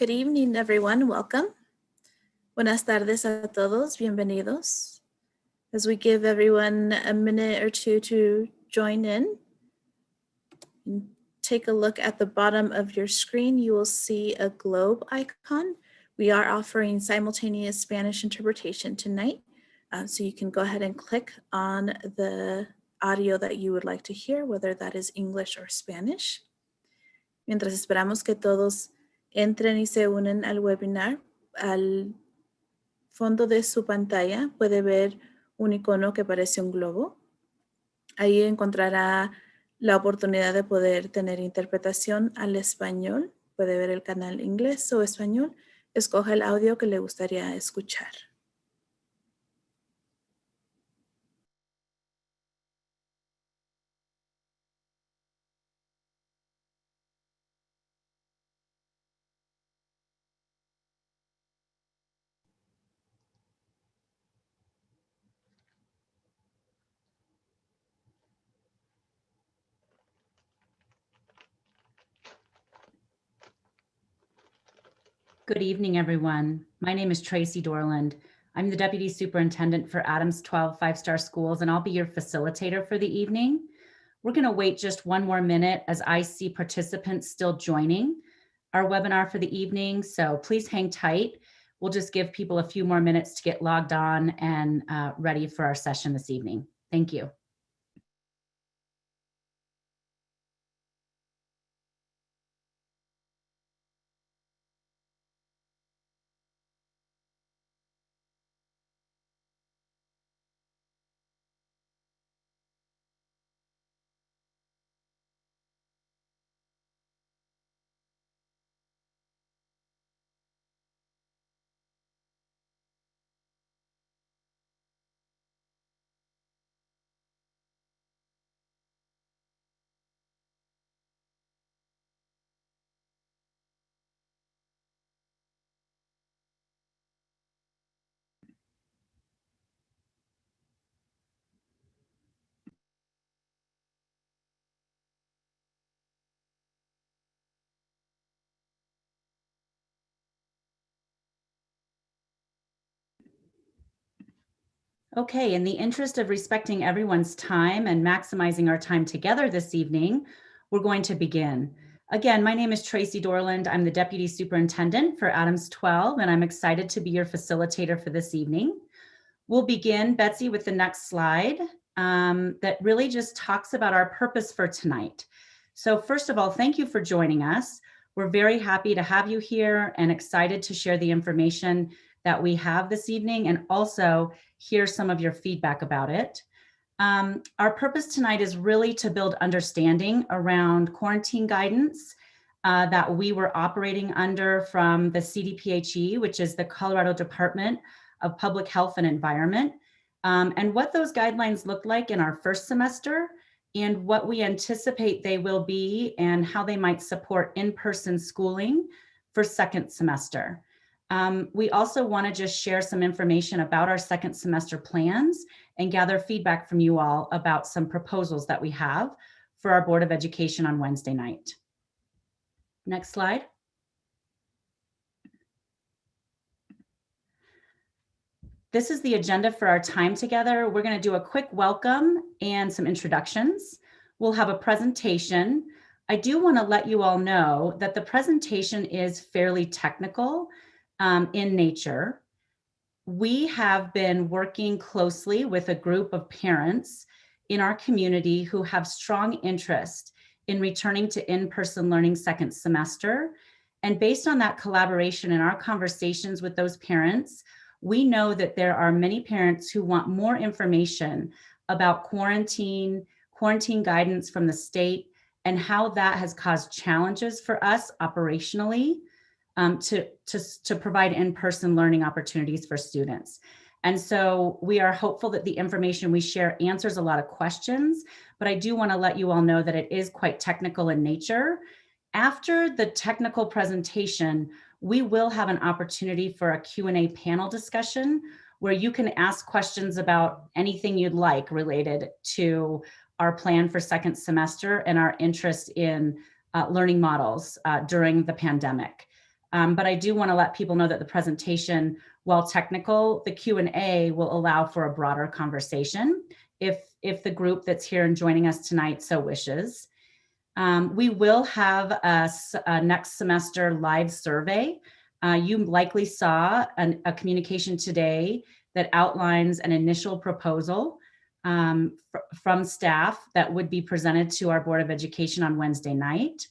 Good evening, everyone. Welcome. Buenas tardes a todos. Bienvenidos. As we give everyone a minute or two to join in, and take a look at the bottom of your screen. You will see a globe icon. We are offering simultaneous Spanish interpretation tonight. So you can go ahead and click on the audio that you would like to hear, whether that is English or Spanish. Mientras esperamos que todos entren y se unen al webinar, al fondo de su pantalla puede ver un icono que parece un globo. Ahí encontrará la oportunidad de poder tener interpretación al español. Puede ver el canal inglés o español. Escoja el audio que le gustaría escuchar. Good evening, everyone. My name is Tracy Dorland. I'm the Deputy Superintendent for Adams 12 5-star schools, and I'll be your facilitator for the evening. We're going to wait just one more minute as I see participants still joining our webinar for the evening, so please hang tight. We'll just give people a few more minutes to get logged on and ready for our session this evening. Thank you. Okay, in the interest of respecting everyone's time and maximizing our time together this evening, we're going to begin. Again, my name is Tracy Dorland. I'm the Deputy Superintendent for Adams 12, and I'm excited to be your facilitator for this evening. We'll begin, Betsy, with the next slide that really just talks about our purpose for tonight. So first of all, thank you for joining us. We're very happy to have you here and excited to share the information that we have this evening and also hear some of your feedback about it. Our purpose tonight is really to build understanding around quarantine guidance that we were operating under from the CDPHE, which is the Colorado Department of Public Health and Environment, and what those guidelines look like in our first semester and what we anticipate they will be and how they might support in-person schooling for second semester. We also want to just share some information about our second semester plans and gather feedback from you all about some proposals that we have for our Board of Education on Wednesday night. Next slide. This is the agenda for our time together. We're going to do a quick welcome and some introductions. We'll have a presentation. I do want to let you all know that the presentation is fairly technical in nature. We have been working closely with a group of parents in our community who have strong interest in returning to in-person learning second semester. And based on that collaboration and our conversations with those parents, we know that there are many parents who want more information about quarantine guidance from the state and how that has caused challenges for us operationally to provide in-person learning opportunities for students. And so we are hopeful that the information we share answers a lot of questions, but I do want to let you all know that it is quite technical in nature. After the technical presentation, we will have an opportunity for a Q&A panel discussion where you can ask questions about anything you'd like related to our plan for second semester and our interest in learning models during the pandemic. But I do want to let people know that the presentation, while technical, the Q&A will allow for a broader conversation if the group that's here and joining us tonight so wishes. We will have a next semester live survey. You likely saw a communication today that outlines an initial proposal from staff that would be presented to our Board of Education on Wednesday night.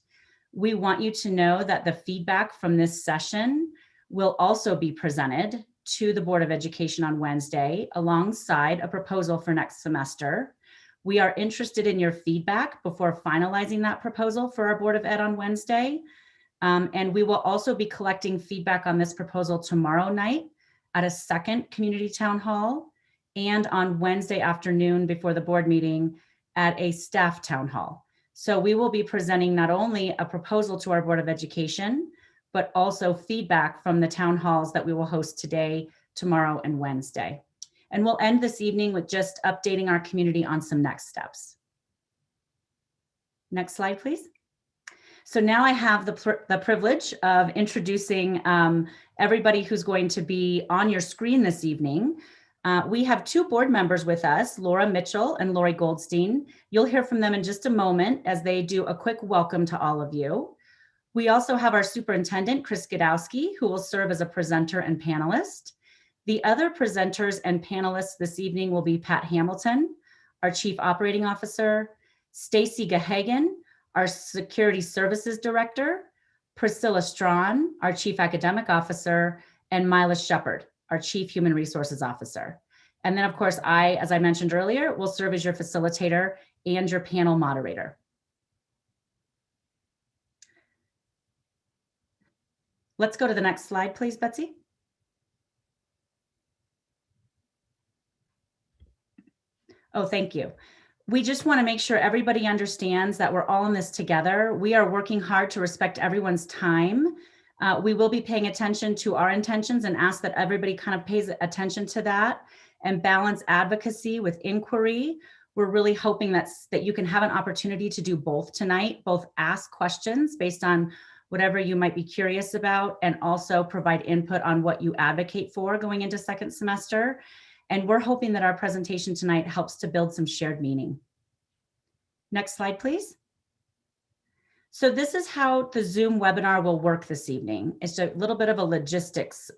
We want you to know that the feedback from this session will also be presented to the Board of Education on Wednesday alongside a proposal for next semester. We are interested in your feedback before finalizing that proposal for our Board of Ed on Wednesday. And we will also be collecting feedback on this proposal tomorrow night at a second community town hall and on Wednesday afternoon before the board meeting at a staff town hall. So we will be presenting not only a proposal to our Board of Education, but also feedback from the town halls that we will host today, tomorrow, and Wednesday. And we'll end this evening with just updating our community on some next steps. Next slide, please. So now I have the privilege of introducing everybody who's going to be on your screen this evening. We have two board members with us, Laura Mitchell and Lori Goldstein. You'll hear from them in just a moment as they do a quick welcome to all of you. We also have our superintendent, Chris Godowski, who will serve as a presenter and panelist. The other presenters and panelists this evening will be Pat Hamilton, our Chief Operating Officer, Stacy Gahagan, our Security Services Director, Priscilla Strawn, our Chief Academic Officer, and Mila Shepard, our Chief Human Resources Officer. And then, of course, I, as I mentioned earlier, will serve as your facilitator and your panel moderator. Let's go to the next slide, please, Betsy. Oh, thank you. We just want to make sure everybody understands that we're all in this together. We are working hard to respect everyone's time. We will be paying attention to our intentions and ask that everybody kind of pays attention to that and balance advocacy with inquiry. We're really hoping that you can have an opportunity to do both tonight, both ask questions based on whatever you might be curious about, and also provide input on what you advocate for going into second semester. And we're hoping that our presentation tonight helps to build some shared meaning. Next slide, please. So this is how the Zoom webinar will work this evening. It's a little bit of a logistics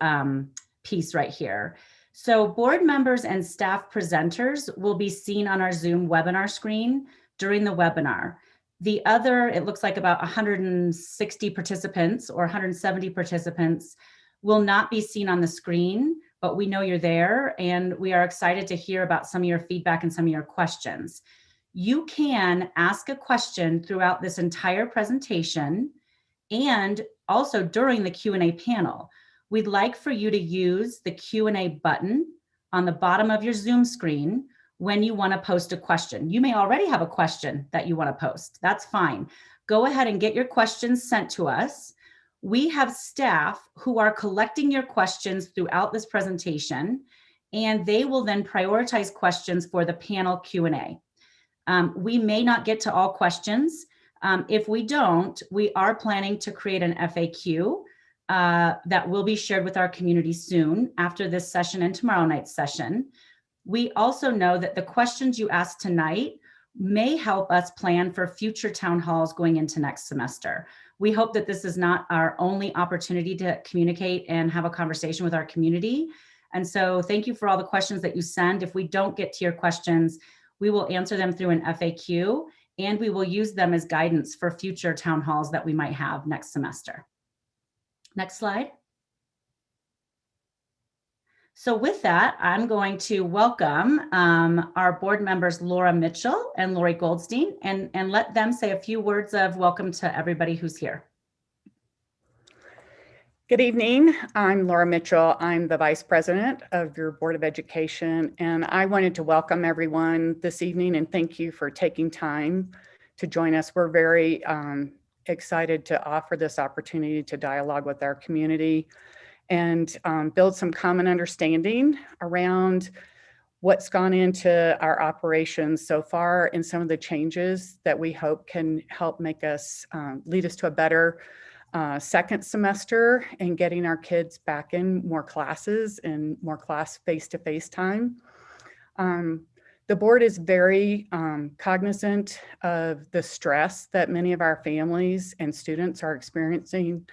piece right here. So board members and staff presenters will be seen on our Zoom webinar screen during the webinar. The other, it looks like about 160 participants or 170 participants will not be seen on the screen, but we know you're there and we are excited to hear about some of your feedback and some of your questions. You can ask a question throughout this entire presentation and also during the Q&A panel. We'd like for you to use the Q&A button on the bottom of your Zoom screen when you want to post a question. You may already have a question that you want to post. That's fine. Go ahead and get your questions sent to us. We have staff who are collecting your questions throughout this presentation, and they will then prioritize questions for the panel Q&A. We may not get to all questions. If we don't, we are planning to create an FAQ that will be shared with our community soon after this session and tomorrow night's session. We also know that the questions you ask tonight may help us plan for future town halls going into next semester. We hope that this is not our only opportunity to communicate and have a conversation with our community. And so thank you for all the questions that you send. If we don't get to your questions, we will answer them through an FAQ, and we will use them as guidance for future town halls that we might have next semester. Next slide. So with that, I'm going to welcome our board members, Laura Mitchell and Lori Goldstein, and let them say a few words of welcome to everybody who's here. Good evening. I'm Laura Mitchell. I'm the Vice President of your Board of Education, and I wanted to welcome everyone this evening and thank you for taking time to join us. We're very excited to offer this opportunity to dialogue with our community and build some common understanding around what's gone into our operations so far and some of the changes that we hope can help make us lead us to a better second semester and getting our kids back in more classes and more class face-to-face time. The board is very cognizant of the stress that many of our families and students are experiencing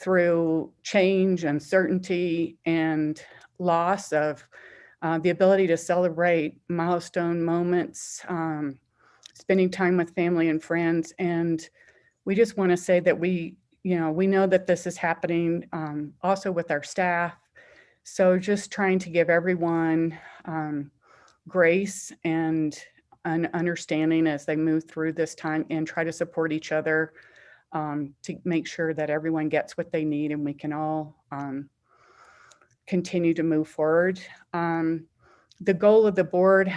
through change, uncertainty, and loss of the ability to celebrate milestone moments, spending time with family and friends. And we just want to say that we know that this is happening also with our staff. So just trying to give everyone grace and an understanding as they move through this time and try to support each other to make sure that everyone gets what they need and we can all continue to move forward. The goal of the board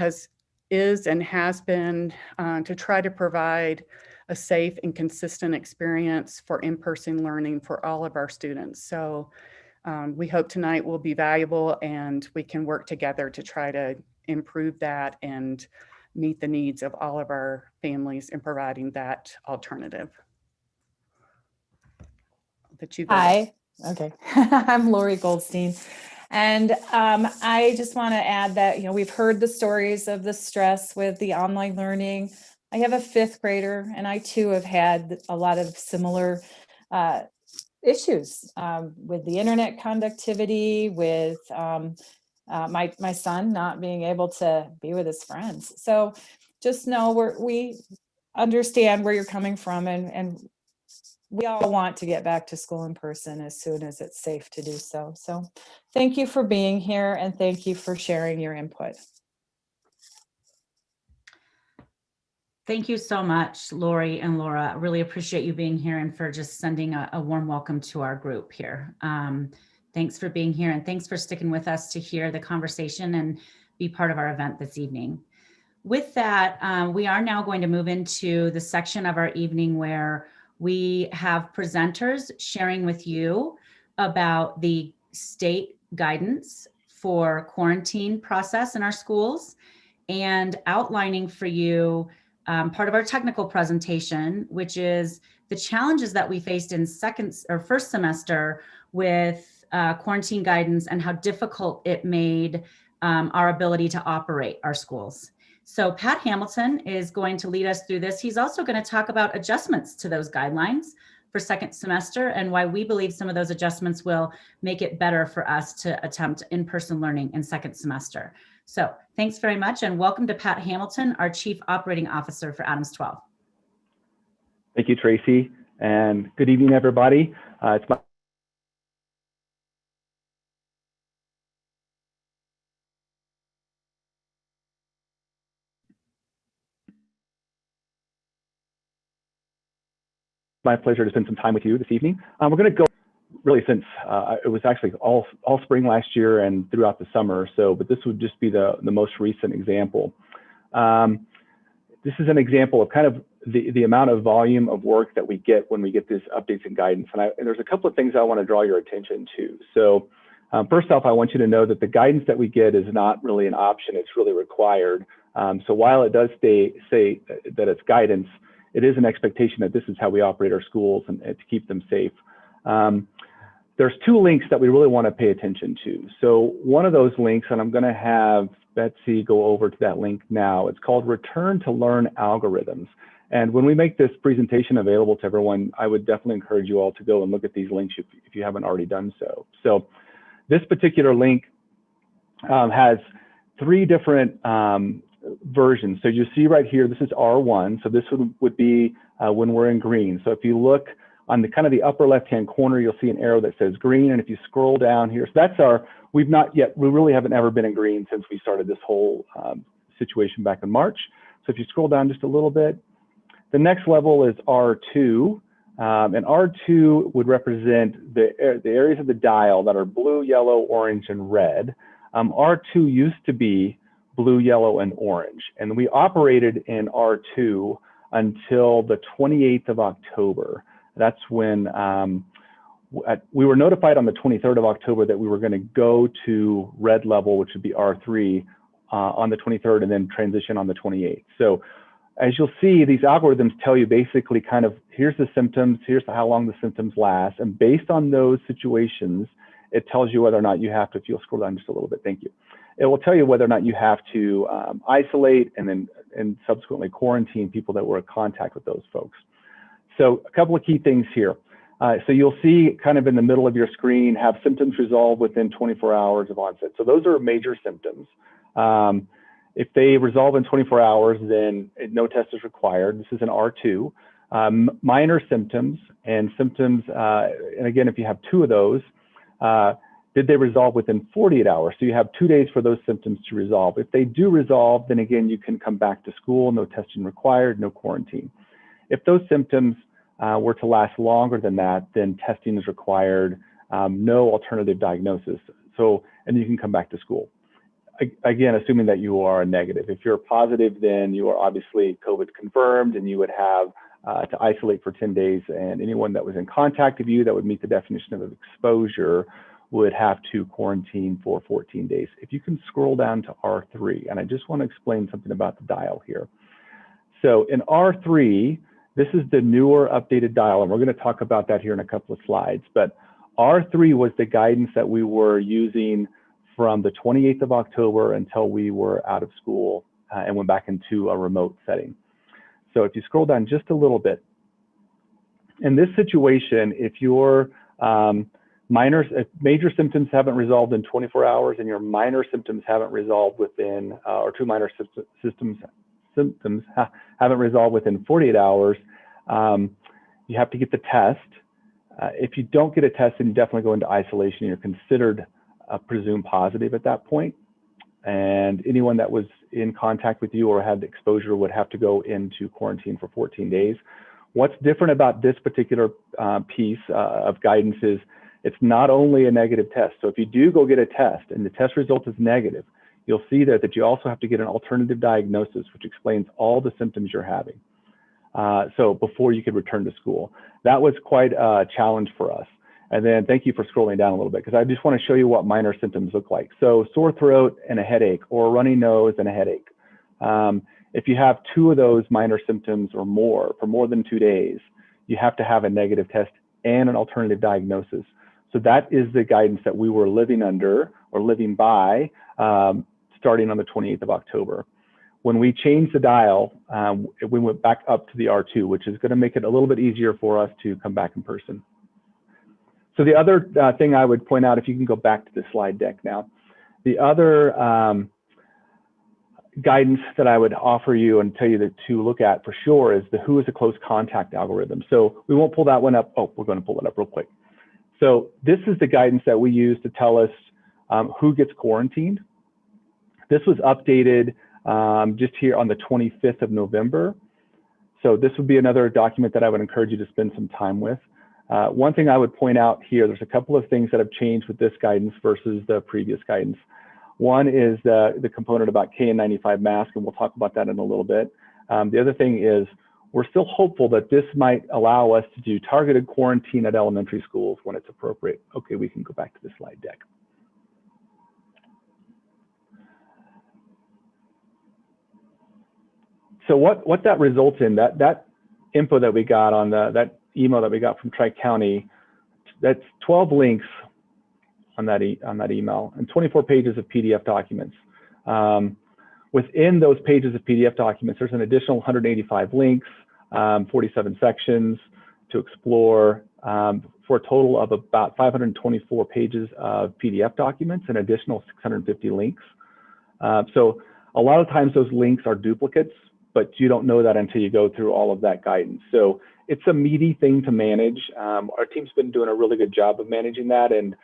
is and has been to try to provide a safe and consistent experience for in-person learning for all of our students. So we hope tonight will be valuable and we can work together to try to improve that and meet the needs of all of our families in providing that alternative. Hi, okay. I'm Lori Goldstein. And I just want to add that, we've heard the stories of the stress with the online learning. I have a 5th grader and I too have had a lot of similar issues with the internet conductivity, with my son not being able to be with his friends. So just know we understand where you're coming from, and we all want to get back to school in person as soon as it's safe to do so. So thank you for being here and thank you for sharing your input. Thank you so much, Lori and Laura. I really appreciate you being here and for just sending a warm welcome to our group here. Thanks for being here and thanks for sticking with us to hear the conversation and be part of our event this evening. With that, we are now going to move into the section of our evening where we have presenters sharing with you about the state guidance for quarantine process in our schools and outlining for you part of our technical presentation, which is the challenges that we faced in first semester with quarantine guidance and how difficult it made our ability to operate our schools. So Pat Hamilton is going to lead us through this. He's also going to talk about adjustments to those guidelines for second semester and why we believe some of those adjustments will make it better for us to attempt in-person learning in second semester. So thanks very much and welcome to Pat Hamilton, our Chief Operating Officer for Adams 12. Thank you, Tracy, and good evening, everybody. It's my pleasure to spend some time with you this evening. We're going to go really since it was actually all spring last year and throughout the summer. But this would just be the most recent example. This is an example of kind of the amount of volume of work that we get when we get these updates and guidance. And there's a couple of things I want to draw your attention to. So first off, I want you to know that the guidance that we get is not really an option, it's really required. So while it does say that it's guidance, it is an expectation that this is how we operate our schools and to keep them safe. There's 2 links that we really want to pay attention to. So one of those links, and I'm going to have Betsy go over to that link now, it's called Return to Learn Algorithms. And when we make this presentation available to everyone, I would definitely encourage you all to go and look at these links if you haven't already done so. So this particular link has 3 different versions. So you see right here, this is R1. So this would be when we're in green. So if you look on the kind of the upper left-hand corner, you'll see an arrow that says green. And if you scroll down here, so that's we really haven't ever been in green since we started this whole situation back in March. So if you scroll down just a little bit, the next level is R2. And R2 would represent the areas of the dial that are blue, yellow, orange, and red. R2 used to be blue, yellow, and orange. And we operated in R2 until the 28th of October. That's when we were notified on the 23rd of October that we were going to go to red level, which would be R3 on the 23rd and then transition on the 28th. So as you'll see, these algorithms tell you basically kind of, here's the symptoms, here's how long the symptoms last. And based on those situations, it tells you whether or not you have to, if you'll scroll down just a little bit, thank you. It will tell you whether or not you have to isolate and subsequently quarantine people that were in contact with those folks. So a couple of key things here. So you'll see kind of in the middle of your screen, have symptoms resolve within 24 hours of onset. So those are major symptoms. If they resolve in 24 hours, then no test is required. This is an R2. Minor symptoms and symptoms, and again, if you have 2 of those, did they resolve within 48 hours? So you have 2 days for those symptoms to resolve. If they do resolve, then again, you can come back to school, no testing required, no quarantine. If those symptoms were to last longer than that, then testing is required, no alternative diagnosis. So, and you can come back to school. Again, assuming that you are a negative. If you're positive, then you are obviously COVID confirmed, and you would have to isolate for 10 days. And anyone that was in contact with you that would meet the definition of exposure would have to quarantine for 14 days. If you can scroll down to R3, and I just want to explain something about the dial here. So in R3, this is the newer updated dial, and we're going to talk about that here in a couple of slides. But R3 was the guidance that we were using from the 28th of October until we were out of school and went back into a remote setting. So if you scroll down just a little bit, in this situation, if your major symptoms haven't resolved in 24 hours and your minor symptoms haven't resolved within, or 2 minor symptoms haven't resolved within 48 hours, you have to get the test. If you don't get a test, then you definitely go into isolation. You're considered presumed positive at that point. And anyone that was in contact with you or had exposure would have to go into quarantine for 14 days. What's different about this particular piece of guidance is it's not only a negative test. So if you do go get a test and the test result is negative, you'll see there that you also have to get an alternative diagnosis, which explains all the symptoms you're having. So before you could return to school. That was quite a challenge for us. And then thank you for scrolling down a little bit, because I just want to show you what minor symptoms look like. So sore throat and a headache, or a runny nose and a headache. If you have 2 of those minor symptoms or more for more than 2 days, you have to have a negative test and an alternative diagnosis. So that is the guidance that we were living under or living by starting on the 28th of October. When we changed the dial, we went back up to the R2, which is going to make it a little bit easier for us to come back in person. So the other thing I would point out, if you can go back to the slide deck now, the other guidance that I would offer you and tell you that to look at for sure is the who is a close contact algorithm. So we won't pull that one up. Oh, we're going to pull it up real quick. So this is the guidance that we use to tell us who gets quarantined. This was updated just here on the 25th of November. So this would be another document that I would encourage you to spend some time with. One thing I would point out here, there's a couple of things that have changed with this guidance versus the previous guidance. One is the component about KN95 mask, and we'll talk about that in a little bit. The other thing is we're still hopeful that this might allow us to do targeted quarantine at elementary schools when it's appropriate. Okay, we can go back to the slide deck. So what that results in, that info that we got on that email that we got from Tri-County, that's 12 links on that email and 24 pages of PDF documents. Within those pages of PDF documents, there's an additional 185 links, 47 sections to explore, for a total of about 524 pages of PDF documents, an additional 650 links. So a lot of times those links are duplicates, but you don't know that until you go through all of that guidance. So it's a meaty thing to manage. Our team's been doing a really good job of managing that, and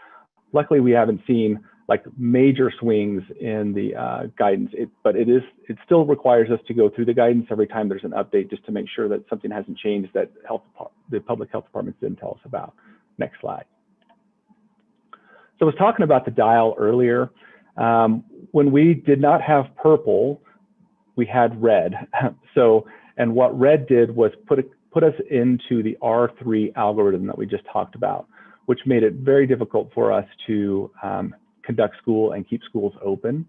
luckily we haven't seen like major swings in the guidance, but it still requires us to go through the guidance every time there's an update, just to make sure that something hasn't changed that the public health departments didn't tell us about. Next slide. So I was talking about the dial earlier. When we did not have purple, we had red. So, and what red did was put us into the R3 algorithm that we just talked about, which made it very difficult for us to conduct school and keep schools open.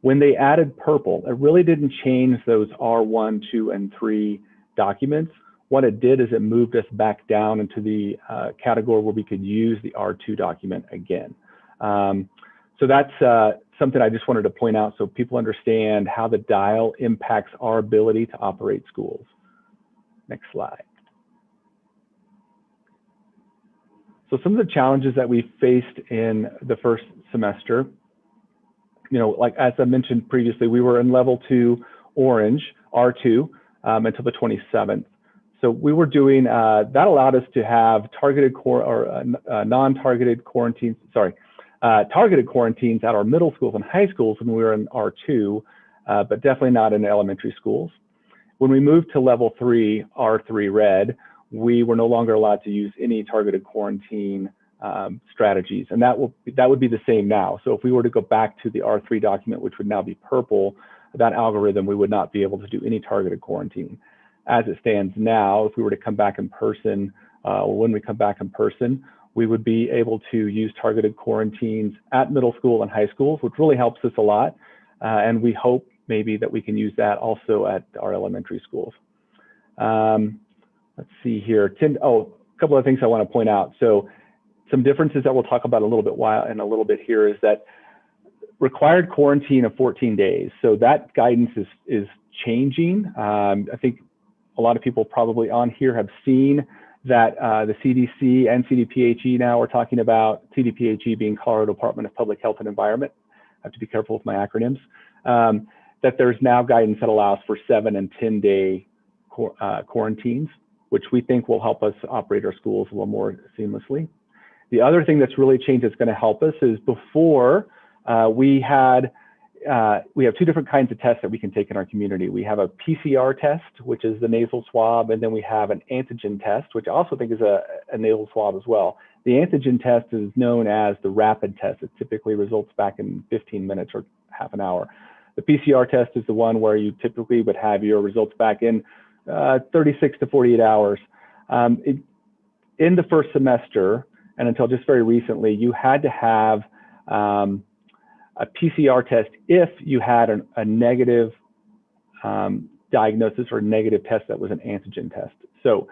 When they added purple, it really didn't change those R1, 2, and 3 documents. What it did is it moved us back down into the category where we could use the R2 document again. So that's something I just wanted to point out so people understand how the dial impacts our ability to operate schools. Next slide. So some of the challenges that we faced in the first semester, like as I mentioned previously, we were in level 2 orange, R2, until the 27th. So we were doing, that allowed us to have targeted non-targeted quarantines, targeted quarantines at our middle schools and high schools when we were in R2, but definitely not in elementary schools. When we moved to level 3, R3 red, we were no longer allowed to use any targeted quarantine strategies, and that would be the same now. So if we were to go back to the R3 document, which would now be purple, that algorithm, we would not be able to do any targeted quarantine. As it stands now, if we were to come back in person, when we come back in person, we would be able to use targeted quarantines at middle school and high schools, which really helps us a lot. And we hope maybe that we can use that also at our elementary schools. Let's see here. A couple of things I want to point out. So some differences that we'll talk about in a little bit here is that required quarantine of 14 days. So that guidance is changing. I think a lot of people probably on here have seen that the CDC and CDPHE now are talking about, CDPHE being Colorado Department of Public Health and Environment. I have to be careful with my acronyms. That there's now guidance that allows for 7- and 10-day quarantines, which we think will help us operate our schools a little more seamlessly. The other thing that's really changed that's going to help us is before we have 2 different kinds of tests that we can take in our community. We have a PCR test, which is the nasal swab, and then we have an antigen test, which I also think is a nasal swab as well. The antigen test is known as the rapid test. It typically results back in 15 minutes or half an hour. The PCR test is the one where you typically would have your results back in 36 to 48 hours. In the first semester, and until just very recently, you had to have a PCR test if you had a negative diagnosis or a negative test that was an antigen test. So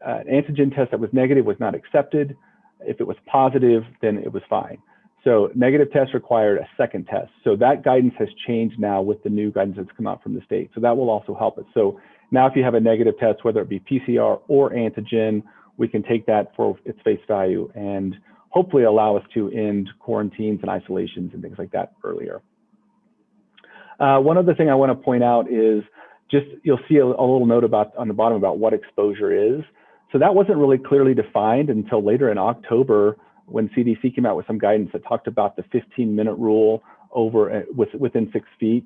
an antigen test that was negative was not accepted. If it was positive, then it was fine. So negative tests required a second test. So that guidance has changed now with the new guidance that's come out from the state. So that will also help us. So now if you have a negative test, whether it be PCR or antigen, we can take that for its face value and hopefully allow us to end quarantines and isolations and things like that earlier. One other thing I want to point out is just, you'll see a little note on the bottom about what exposure is. So that wasn't really clearly defined until later in October when CDC came out with some guidance that talked about the 15-minute rule within 6 feet.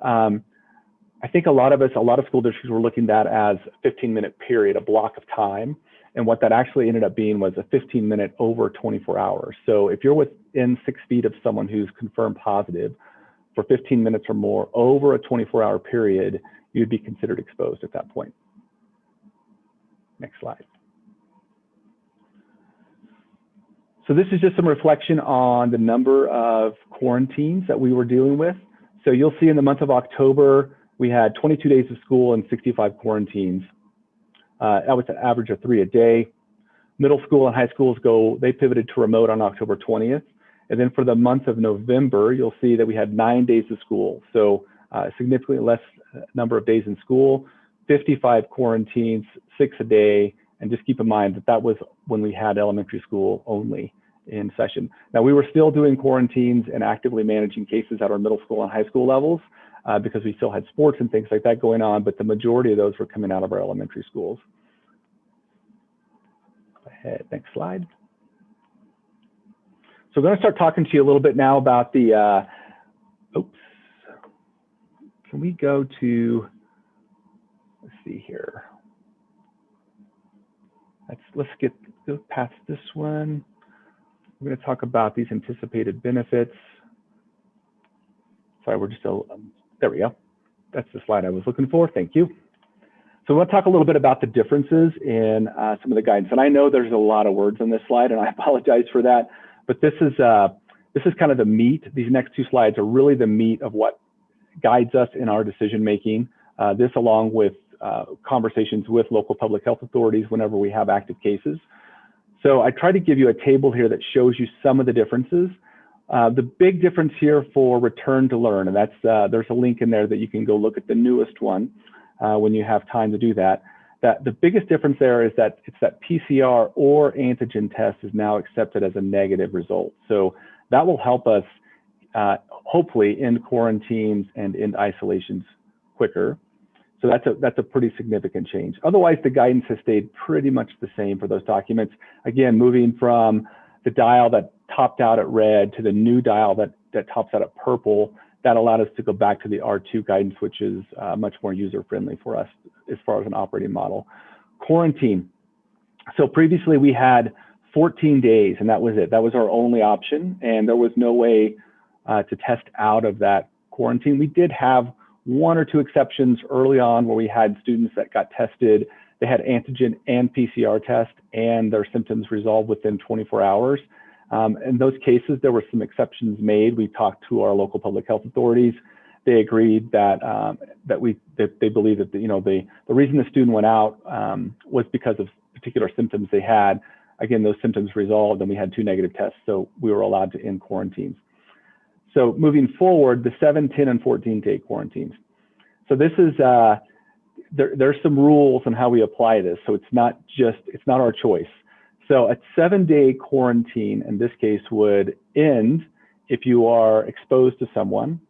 I think a lot of school districts were looking at that as a 15-minute period, a block of time. And what that actually ended up being was a 15-minute over 24 hours. So if you're within 6 feet of someone who's confirmed positive for 15 minutes or more over a 24-hour period, you'd be considered exposed at that point. Next slide. So this is just some reflection on the number of quarantines that we were dealing with. So you'll see in the month of October, we had 22 days of school and 65 quarantines. That was an average of 3 a day. Middle school and high schools they pivoted to remote on October 20th. And then for the month of November, you'll see that we had 9 days of school. So significantly less number of days in school, 55 quarantines, 6 a day. And just keep in mind that that was when we had elementary school only in session. Now we were still doing quarantines and actively managing cases at our middle school and high school levels because we still had sports and things like that going on, but the majority of those were coming out of our elementary schools. Go ahead, next slide. So I'm going to start talking to you a little bit now about the, can we go to, let's see here. Let's go past this one. We're going to talk about these anticipated benefits. Sorry, we're just there we go. That's the slide I was looking for. Thank you. So I want to talk a little bit about the differences in some of the guidance. And I know there's a lot of words on this slide, and I apologize for that. But this is this is kind of the meat. These next two slides are really the meat of what guides us in our decision making. This along with conversations with local public health authorities whenever we have active cases. So I try to give you a table here that shows you some of the differences. The big difference here for return to learn, and that's there's a link in there that you can go look at the newest one when you have time to do that. The biggest difference there is that it's that PCR or antigen test is now accepted as a negative result. So that will help us hopefully end quarantines and end isolations quicker. So that's a pretty significant change. Otherwise, the guidance has stayed pretty much the same for those documents. Again, moving from the dial that topped out at red to the new dial that tops out at purple, that allowed us to go back to the R2 guidance, which is much more user-friendly for us as far as an operating model. Quarantine. So previously we had 14 days and that was it. That was our only option. And there was no way to test out of that quarantine. We did have one or two exceptions early on where we had students that got tested. They had antigen and PCR test and their symptoms resolved within 24 hours. In those cases, there were some exceptions made. We talked to our local public health authorities. They agreed that they believe that the reason the student went out was because of particular symptoms they had. Again, those symptoms resolved and we had 2 negative tests, so we were allowed to end quarantines. So moving forward, the 7, 10, and 14-day quarantines. So this is, there's some rules on how we apply this. So it's not our choice. So a 7-day quarantine in this case would end if you are exposed to someone,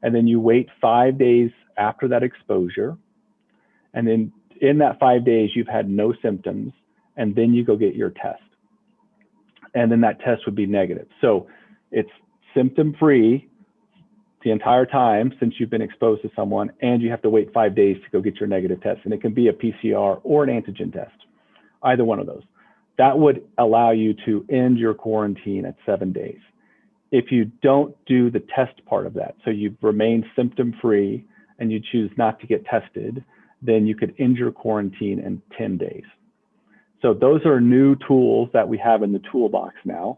and then you wait 5 days after that exposure. And then in that 5 days, you've had no symptoms, and then you go get your test. And then that test would be negative. So it's symptom-free the entire time since you've been exposed to someone, and you have to wait 5 days to go get your negative test. And it can be a PCR or an antigen test, either one of those. That would allow you to end your quarantine at 7 days. If you don't do the test part of that, so you've remained symptom-free and you choose not to get tested, then you could end your quarantine in 10 days. So those are new tools that we have in the toolbox now.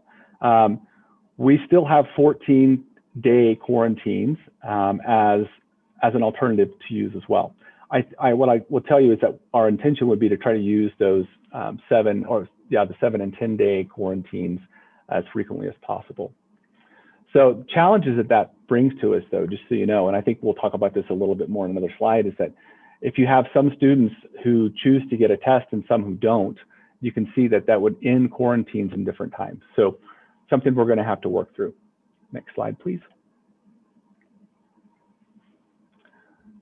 We still have 14-day quarantines as an alternative to use as well. What I will tell you is that our intention would be to try to use those the 7 and 10-day quarantines as frequently as possible. So challenges that brings to us, though, just so you know, and I think we'll talk about this a little bit more in another slide, is that if you have some students who choose to get a test and some who don't, you can see that would end quarantines in different times. So something we're going to have to work through. Next slide, please.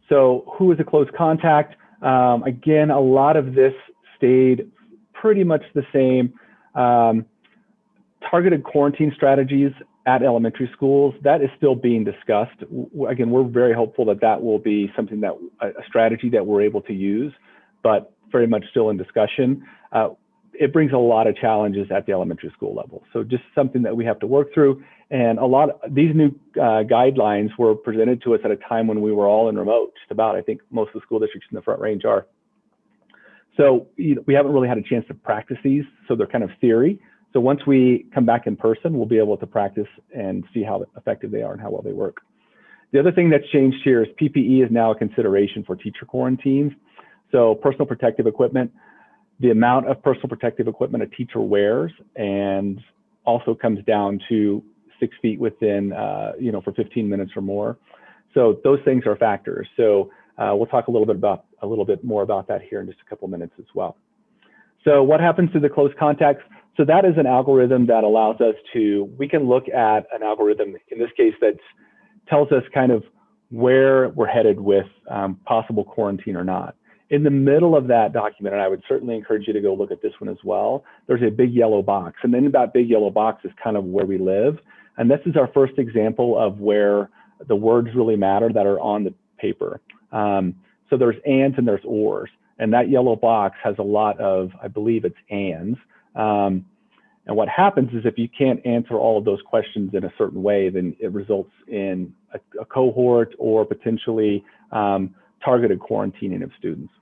So who is a close contact? Again, a lot of this stayed pretty much the same. Targeted quarantine strategies at elementary schools, that is still being discussed. Again, we're very hopeful that will be something a strategy that we're able to use, but very much still in discussion. It brings a lot of challenges at the elementary school level. So just something that we have to work through. And these new guidelines were presented to us at a time when we were all in remote, just about. I think most of the school districts in the Front Range are. So we haven't really had a chance to practice these, so they're kind of theory. So once we come back in person, we'll be able to practice and see how effective they are and how well they work. The other thing that's changed here is PPE is now a consideration for teacher quarantines. So personal protective equipment, the amount of personal protective equipment a teacher wears, and also comes down to 6 feet within, for 15 minutes or more. So those things are factors. So we'll talk a little bit more about that here in just a couple minutes as well. So what happens to the close contacts? So that is an algorithm that allows us we can look at an algorithm, in this case, that tells us kind of where we're headed with possible quarantine or not. In the middle of that document, and I would certainly encourage you to go look at this one as well, there's a big yellow box. And then that big yellow box is kind of where we live. And this is our first example of where the words really matter that are on the paper. So there's ands and there's ors. And that yellow box has a lot of, I believe it's ands. And what happens is if you can't answer all of those questions in a certain way, then it results in a cohort or potentially targeted quarantining of students.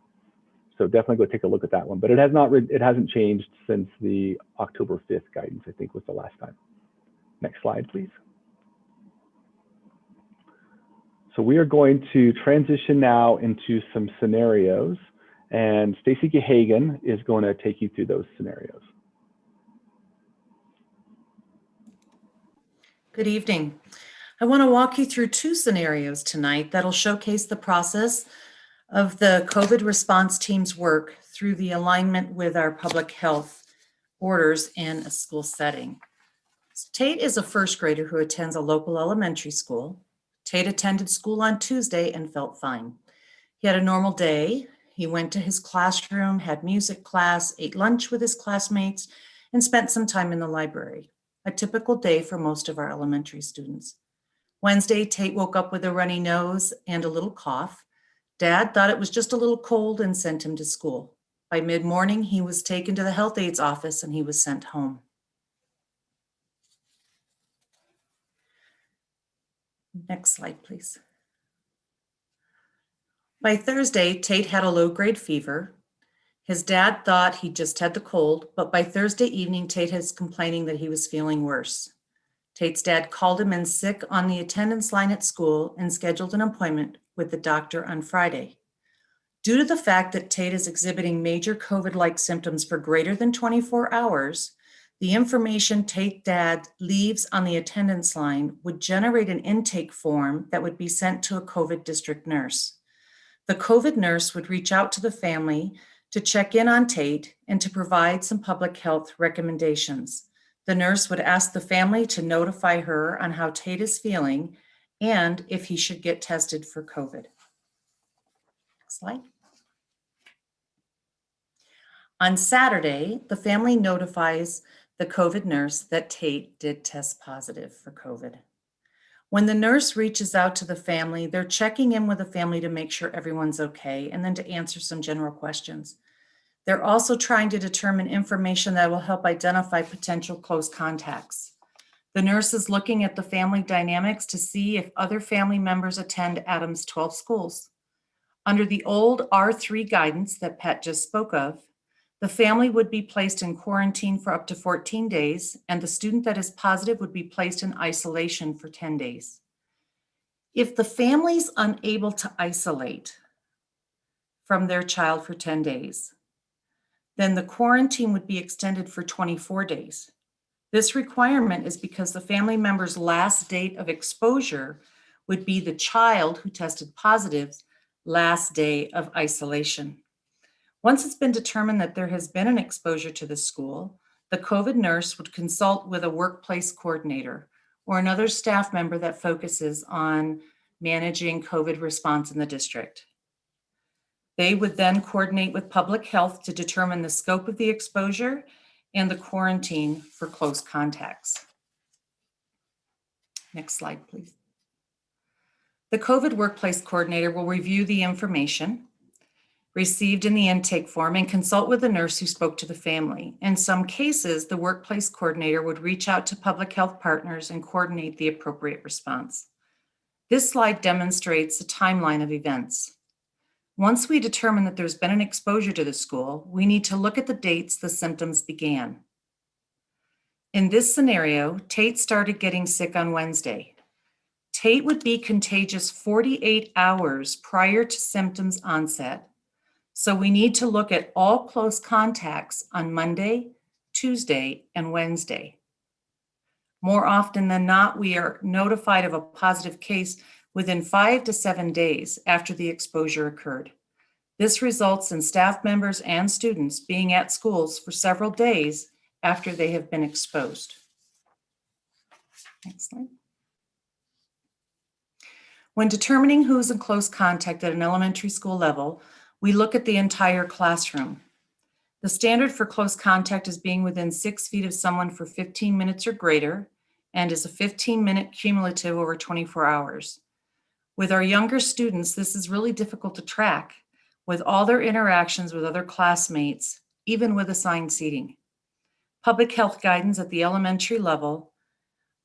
So definitely go take a look at that one. But it hasn't changed since the October 5th guidance, I think was the last time. Next slide, please. So we are going to transition now into some scenarios, and Stacy Gehagen is going to take you through those scenarios. Good evening. I want to walk you through two scenarios tonight that'll showcase the process of the COVID response team's work through the alignment with our public health orders in a school setting. So Tate is a first grader who attends a local elementary school. Tate attended school on Tuesday and felt fine. He had a normal day. He went to his classroom, had music class, ate lunch with his classmates, and spent some time in the library. A typical day for most of our elementary students. Wednesday, Tate woke up with a runny nose and a little cough. Dad thought it was just a little cold and sent him to school. By mid-morning, he was taken to the health aide's office and he was sent home. Next slide, please. By Thursday, Tate had a low-grade fever. His dad thought he just had the cold, but by Thursday evening, Tate was complaining that he was feeling worse. Tate's dad called him in sick on the attendance line at school and scheduled an appointment with the doctor on Friday. Due to the fact that Tate is exhibiting major COVID-like symptoms for greater than 24 hours, the information Tate's dad leaves on the attendance line would generate an intake form that would be sent to a COVID district nurse. The COVID nurse would reach out to the family to check in on Tate and to provide some public health recommendations. The nurse would ask the family to notify her on how Tate is feeling and if he should get tested for COVID. Next slide. On Saturday, the family notifies the COVID nurse that Tate did test positive for COVID. When the nurse reaches out to the family, they're checking in with the family to make sure everyone's okay and then to answer some general questions. They're also trying to determine information that will help identify potential close contacts. The nurse is looking at the family dynamics to see if other family members attend Adams 12 schools. Under the old R3 guidance that Pat just spoke of, the family would be placed in quarantine for up to 14 days, and the student that is positive would be placed in isolation for 10 days. If the family's unable to isolate from their child for 10 days, then the quarantine would be extended for 24 days. This requirement is because the family member's last date of exposure would be the child who tested positive's last day of isolation. Once it's been determined that there has been an exposure to the school, the COVID nurse would consult with a workplace coordinator or another staff member that focuses on managing COVID response in the district. They would then coordinate with public health to determine the scope of the exposure and the quarantine for close contacts. Next slide, please. The COVID workplace coordinator will review the information received in the intake form and consult with the nurse who spoke to the family. In some cases, the workplace coordinator would reach out to public health partners and coordinate the appropriate response. This slide demonstrates the timeline of events. Once we determine that there's been an exposure to the school, we need to look at the dates the symptoms began. In this scenario, Tate started getting sick on Wednesday. Tate would be contagious 48 hours prior to symptoms onset. So we need to look at all close contacts on Monday, Tuesday, and Wednesday. More often than not, we are notified of a positive case within 5 to 7 days after the exposure occurred. This results in staff members and students being at schools for several days after they have been exposed. Next slide. When determining who's in close contact at an elementary school level, we look at the entire classroom. The standard for close contact is being within 6 feet of someone for 15 minutes or greater and is a 15-minute cumulative over 24 hours. With our younger students, this is really difficult to track with all their interactions with other classmates, even with assigned seating. Public health guidance at the elementary level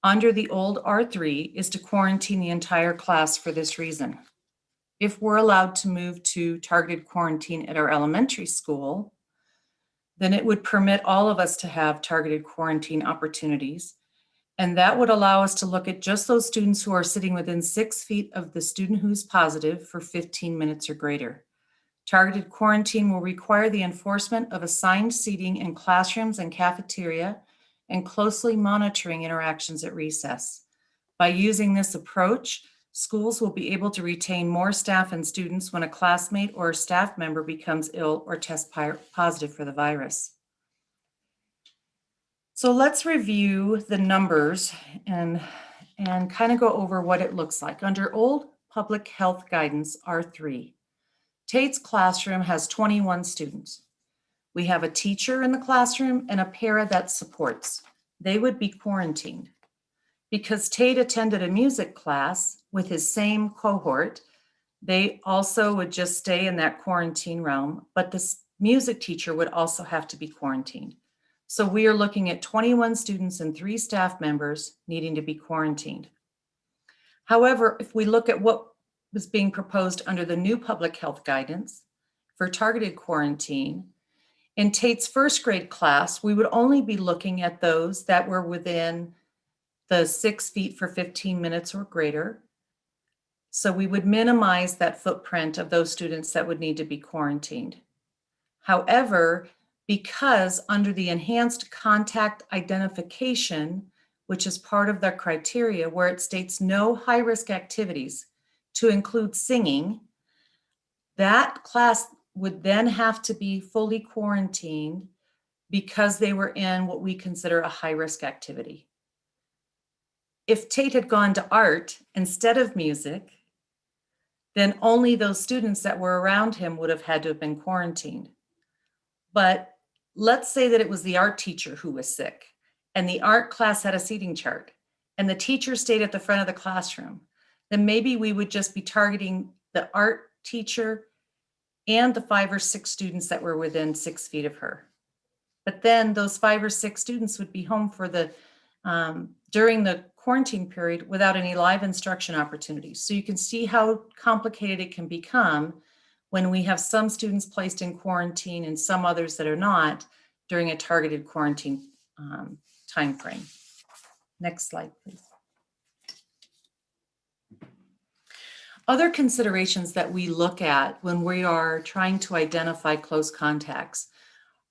under the old R3 is to quarantine the entire class for this reason. If we're allowed to move to targeted quarantine at our elementary school, then it would permit all of us to have targeted quarantine opportunities. And that would allow us to look at just those students who are sitting within 6 feet of the student who's positive for 15 minutes or greater. Targeted quarantine will require the enforcement of assigned seating in classrooms and cafeteria and closely monitoring interactions at recess. By using this approach, schools will be able to retain more staff and students when a classmate or a staff member becomes ill or tests positive for the virus. So let's review the numbers and kind of go over what it looks like. Under old public health guidance R3, Tate's classroom has 21 students. We have a teacher in the classroom and a para that supports. They would be quarantined. Because Tate attended a music class with his same cohort, they also would just stay in that quarantine realm, but this music teacher would also have to be quarantined. So we are looking at 21 students and 3 staff members needing to be quarantined. However, if we look at what was being proposed under the new public health guidance for targeted quarantine, in Tate's first grade class, we would only be looking at those that were within the 6 feet for 15 minutes or greater. So we would minimize that footprint of those students that would need to be quarantined. However, because under the enhanced contact identification, which is part of the criteria where it states no high-risk activities to include singing, that class would then have to be fully quarantined because they were in what we consider a high-risk activity. If Tate had gone to art instead of music, then only those students that were around him would have had to have been quarantined. But let's say that it was the art teacher who was sick and the art class had a seating chart and the teacher stayed at the front of the classroom, then maybe we would just be targeting the art teacher and the 5 or 6 students that were within 6 feet of her. But then those 5 or 6 students would be home for the during the quarantine period without any live instruction opportunities. So you can see how complicated it can become when we have some students placed in quarantine and some others that are not during a targeted quarantine timeframe. Next slide, please. Other considerations that we look at when we are trying to identify close contacts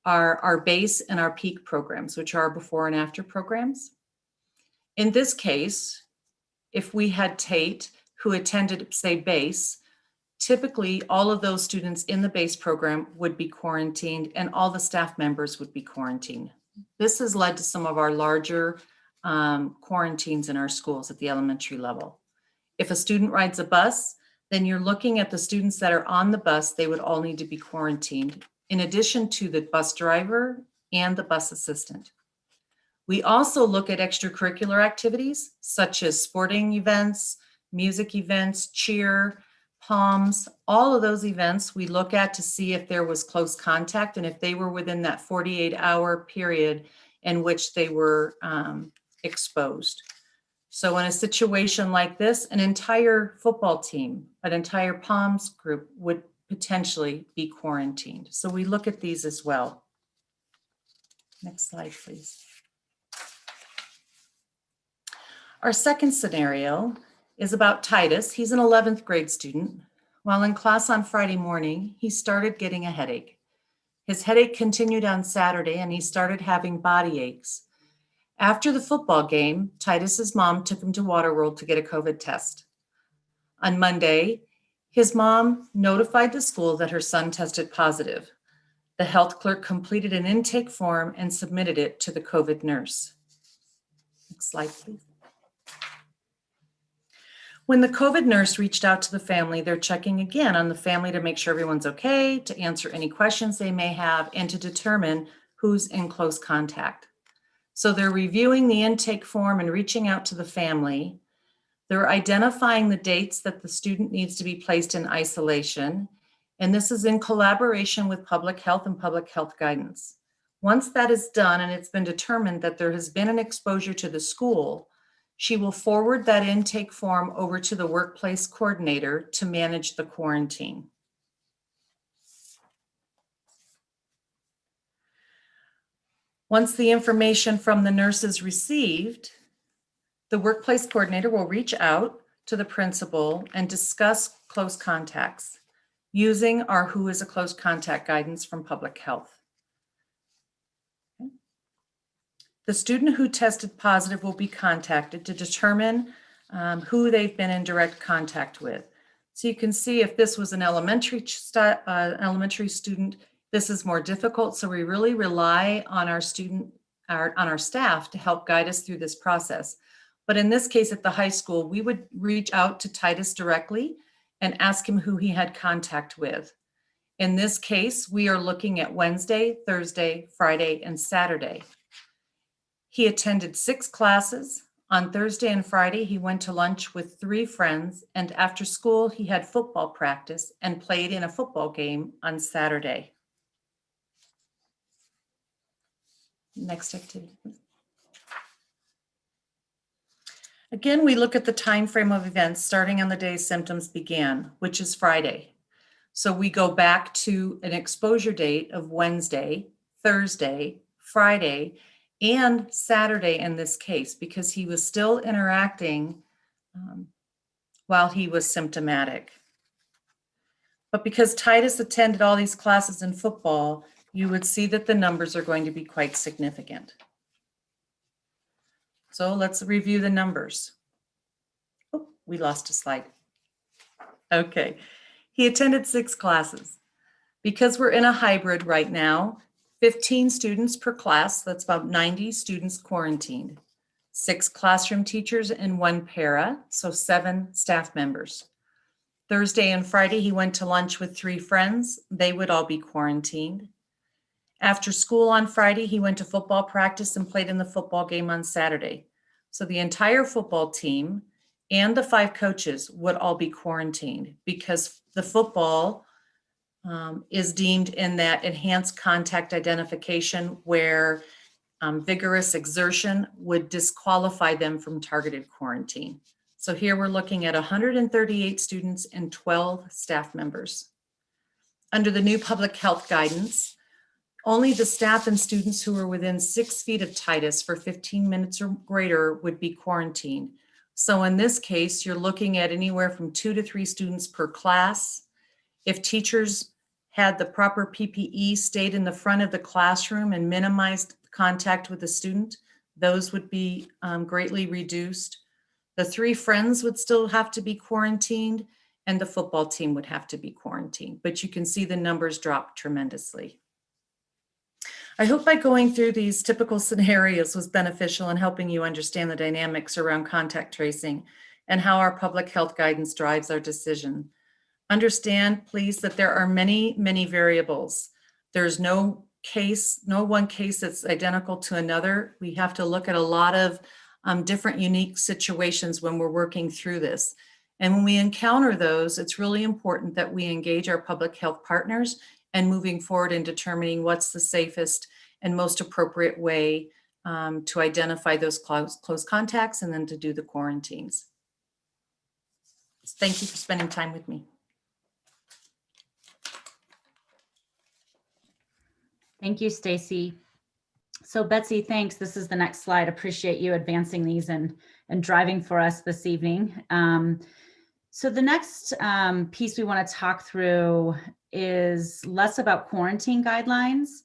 are our base and our peak programs, which are before and after programs. In this case, if we had Tate who attended, say, base, typically all of those students in the base program would be quarantined and all the staff members would be quarantined. This has led to some of our larger quarantines in our schools at the elementary level. If a student rides a bus, then you're looking at the students that are on the bus, they would all need to be quarantined, in addition to the bus driver and the bus assistant. We also look at extracurricular activities such as sporting events, music events, cheer, POMs, all of those events we look at to see if there was close contact and if they were within that 48-hour period in which they were exposed. So in a situation like this, an entire football team, an entire POMs group would potentially be quarantined. So we look at these as well. Next slide, please. Our second scenario is about Titus. He's an 11th grade student. While in class on Friday morning, he started getting a headache. His headache continued on Saturday and he started having body aches. After the football game, Titus's mom took him to Waterworld to get a COVID test. On Monday, his mom notified the school that her son tested positive. The health clerk completed an intake form and submitted it to the COVID nurse. Next slide, please. When the COVID nurse reached out to the family, they're checking again on the family to make sure everyone's okay, to answer any questions they may have, and to determine who's in close contact. So they're reviewing the intake form and reaching out to the family. They're identifying the dates that the student needs to be placed in isolation. And this is in collaboration with public health and public health guidance. Once that is done and it's been determined that there has been an exposure to the school, she will forward that intake form over to the workplace coordinator to manage the quarantine. Once the information from the nurse is received, The workplace coordinator will reach out to the principal and discuss close contacts using our Who is a Close Contact guidance from Public Health. The student who tested positive will be contacted to determine who they've been in direct contact with. So you can see if this was an elementary student, this is more difficult. So we really rely on our staff to help guide us through this process. But in this case at the high school, we would reach out to Titus directly and ask him who he had contact with. In this case, we are looking at Wednesday, Thursday, Friday, and Saturday. He attended 6 classes. On Thursday and Friday, he went to lunch with 3 friends, and after school, he had football practice and played in a football game on Saturday. Next activity. Again, we look at the time frame of events starting on the day symptoms began, which is Friday. So we go back to an exposure date of Wednesday, Thursday, Friday, and Saturday in this case, because he was still interacting while he was symptomatic. But because Titus attended all these classes in football, you would see that the numbers are going to be quite significant. So let's review the numbers. Oh, we lost a slide. Okay, he attended 6 classes. Because we're in a hybrid right now, 15 students per class, that's about 90 students quarantined. 6 classroom teachers and 1 para, so 7 staff members. Thursday and Friday, he went to lunch with 3 friends. They would all be quarantined. After school on Friday, he went to football practice and played in the football game on Saturday. So the entire football team and the 5 coaches would all be quarantined because the football is deemed in that enhanced contact identification where vigorous exertion would disqualify them from targeted quarantine. So here we're looking at 138 students and 12 staff members. Under the new public health guidance, only the staff and students who are within 6 feet of Titus for 15 minutes or greater would be quarantined. So in this case, you're looking at anywhere from 2 to 3 students per class. If teachers had the proper PPE, stayed in the front of the classroom and minimized contact with the student, those would be greatly reduced. The 3 friends would still have to be quarantined and the football team would have to be quarantined, but you can see the numbers drop tremendously. I hope by going through these typical scenarios was beneficial in helping you understand the dynamics around contact tracing and how our public health guidance drives our decision. Understand, please, that there are many, many variables. There's no one case that's identical to another. We have to look at a lot of different unique situations when we're working through this. And when we encounter those, it's really important that we engage our public health partners and moving forward in determining what's the safest and most appropriate way to identify those close contacts and then to do the quarantines. Thank you for spending time with me. Thank you, Stacy. So Betsy, thanks. This is the next slide. Appreciate you advancing these and driving for us this evening. So the next piece we want to talk through is less about quarantine guidelines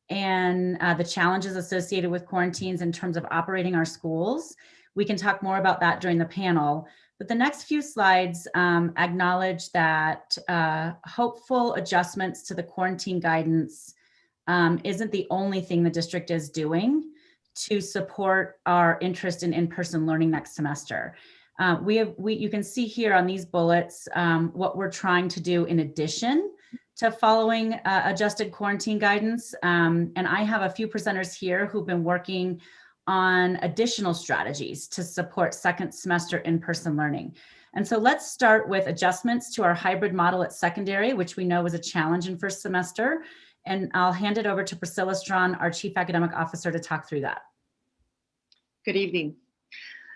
and the challenges associated with quarantines in terms of operating our schools. We can talk more about that during the panel, but the next few slides acknowledge that hopeful adjustments to the quarantine guidance isn't the only thing the district is doing to support our interest in in-person learning next semester. You can see here on these bullets what we're trying to do in addition to following adjusted quarantine guidance. And I have a few presenters here who've been working on additional strategies to support second semester in-person learning. And so let's start with adjustments to our hybrid model at secondary, which we know was a challenge in first semester. And I'll hand it over to Priscilla Strawn, our Chief Academic Officer, to talk through that. Good evening.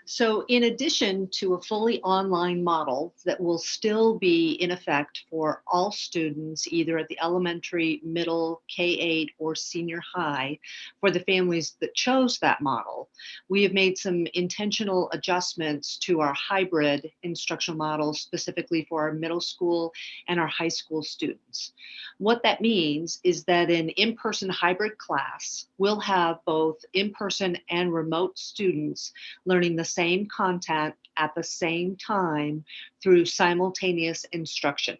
So in addition to a fully online model that will still be in effect for all students, either at the elementary, middle, K-8, or senior high, for the families that chose that model, we have made some intentional adjustments to our hybrid instructional model specifically for our middle school and our high school students. What that means is that an in-person hybrid class will have both in-person and remote students learning the same content at the same time through simultaneous instruction.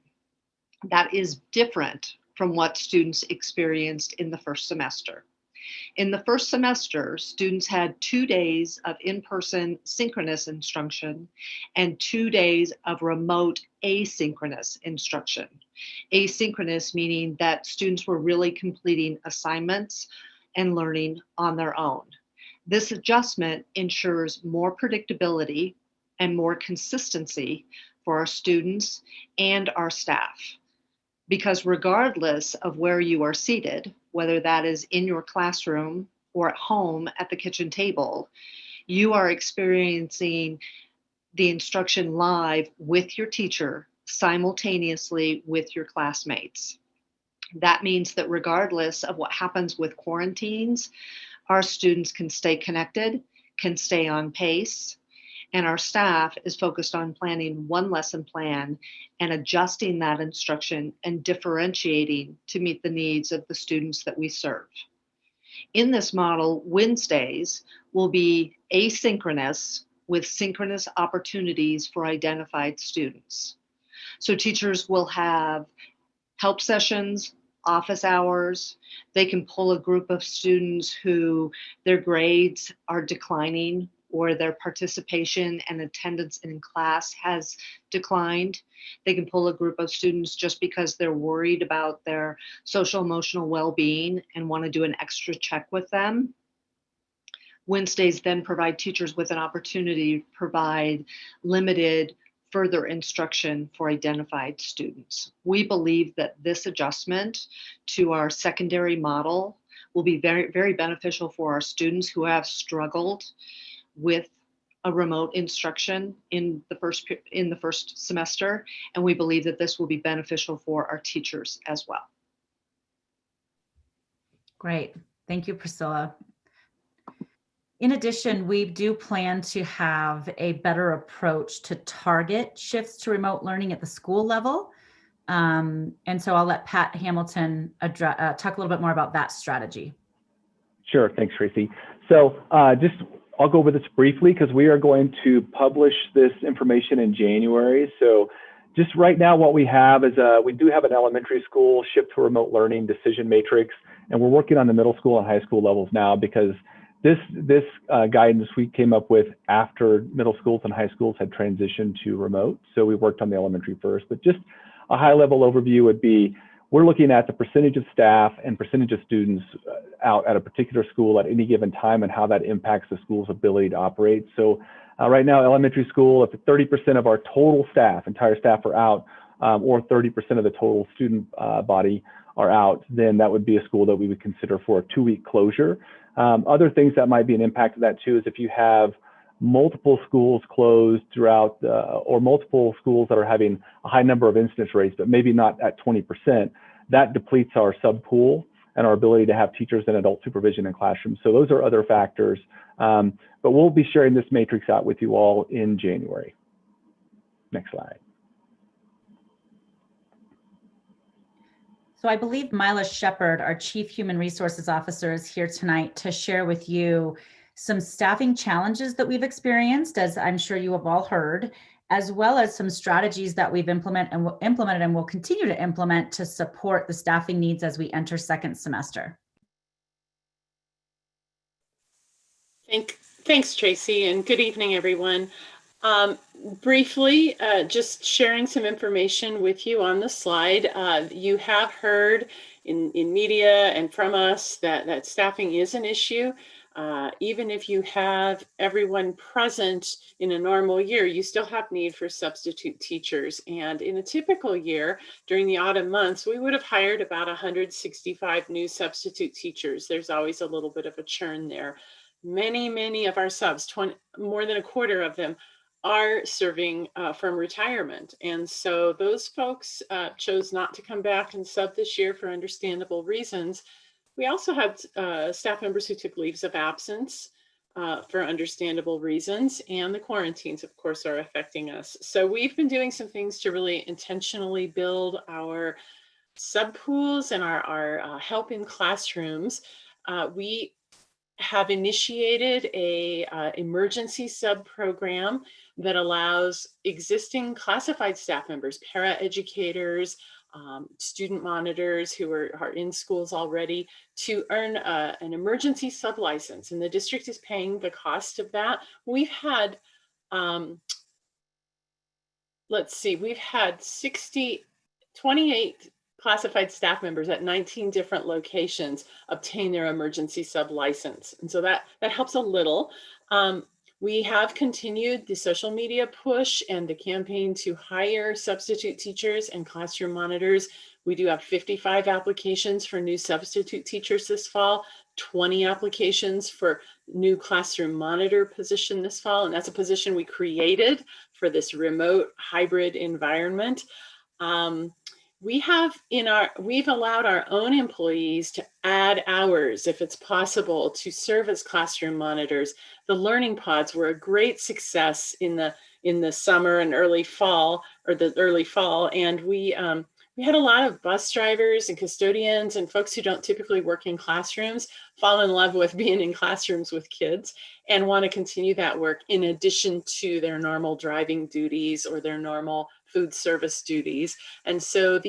That is different from what students experienced in the first semester. In the first semester, students had 2 days of in-person synchronous instruction and 2 days of remote asynchronous instruction. Asynchronous meaning that students were really completing assignments and learning on their own. This adjustment ensures more predictability and more consistency for our students and our staff. Because regardless of where you are seated, whether that is in your classroom or at home at the kitchen table, you are experiencing the instruction live with your teacher simultaneously with your classmates. That means that regardless of what happens with quarantines, our students can stay connected, can stay on pace, and our staff is focused on planning one lesson plan and adjusting that instruction and differentiating to meet the needs of the students that we serve. In this model, Wednesdays will be asynchronous with synchronous opportunities for identified students. So teachers will have help sessions, office hours. They can pull a group of students who their grades are declining or their participation and attendance in class has declined. They can pull a group of students just because they're worried about their social emotional well-being and want to do an extra check with them. Wednesdays then provide teachers with an opportunity to provide limited further instruction for identified students. We believe that this adjustment to our secondary model will be very, very beneficial for our students who have struggled with a remote instruction in the first semester, and we believe that this will be beneficial for our teachers as well. Great. Thank you, Priscilla. In addition, we do plan to have a better approach to target shifts to remote learning at the school level. And so I'll let Pat Hamilton talk a little bit more about that strategy. Sure, thanks, Tracy. So I'll go over this briefly because we are going to publish this information in January. So just right now, what we have is we do have an elementary school shift to remote learning decision matrix, and we're working on the middle school and high school levels now because this guidance we came up with after middle schools and high schools had transitioned to remote. So we worked on the elementary first, but just a high level overview would be, we're looking at the percentage of staff and percentage of students out at a particular school at any given time and how that impacts the school's ability to operate. So right now, elementary school, if 30% of our total staff, entire staff are out, or 30% of the total student body are out, then that would be a school that we would consider for a 2-week closure. Other things that might be an impact of that too is if you have multiple schools closed throughout, or multiple schools that are having a high number of incidence rates, but maybe not at 20%, that depletes our subpool and our ability to have teachers and adult supervision in classrooms. So those are other factors, but we'll be sharing this matrix out with you all in January. Next slide. So I believe Mila Shepard, our Chief Human Resources Officer, is here tonight to share with you some staffing challenges that we've experienced, as I'm sure you have all heard, as well as some strategies that we've implemented and will continue to implement to support the staffing needs as we enter second semester. Thanks, Tracy, and good evening, everyone. Briefly, just sharing some information with you on the slide. You have heard in media and from us that staffing is an issue. Even if you have everyone present in a normal year, you still have need for substitute teachers. And in a typical year, during the autumn months, we would have hired about 165 new substitute teachers. There's always a little bit of a churn there. many of our subs, more than a quarter of them, are serving from retirement. And so those folks chose not to come back and sub this year for understandable reasons. We also had staff members who took leaves of absence for understandable reasons, and the quarantines, of course, are affecting us. So we've been doing some things to really intentionally build our sub pools and our help in classrooms. We have initiated a emergency sub program that allows existing classified staff members, paraeducators, student monitors who are in schools already to earn an emergency sub license, and the district is paying the cost of that. We've had, let's see, we've had 28 classified staff members at 19 different locations obtain their emergency sub license. And so that helps a little. We have continued the social media push and the campaign to hire substitute teachers and classroom monitors. We do have 55 applications for new substitute teachers this fall, 20 applications for new classroom monitor position this fall. And that's a position we created for this remote hybrid environment. We've allowed our own employees to add hours if it's possible to serve as classroom monitors. The learning pods were a great success in the summer and early fall, and we had a lot of bus drivers and custodians and folks who don't typically work in classrooms fall in love with being in classrooms with kids and want to continue that work in addition to their normal driving duties or their normal food service duties. And so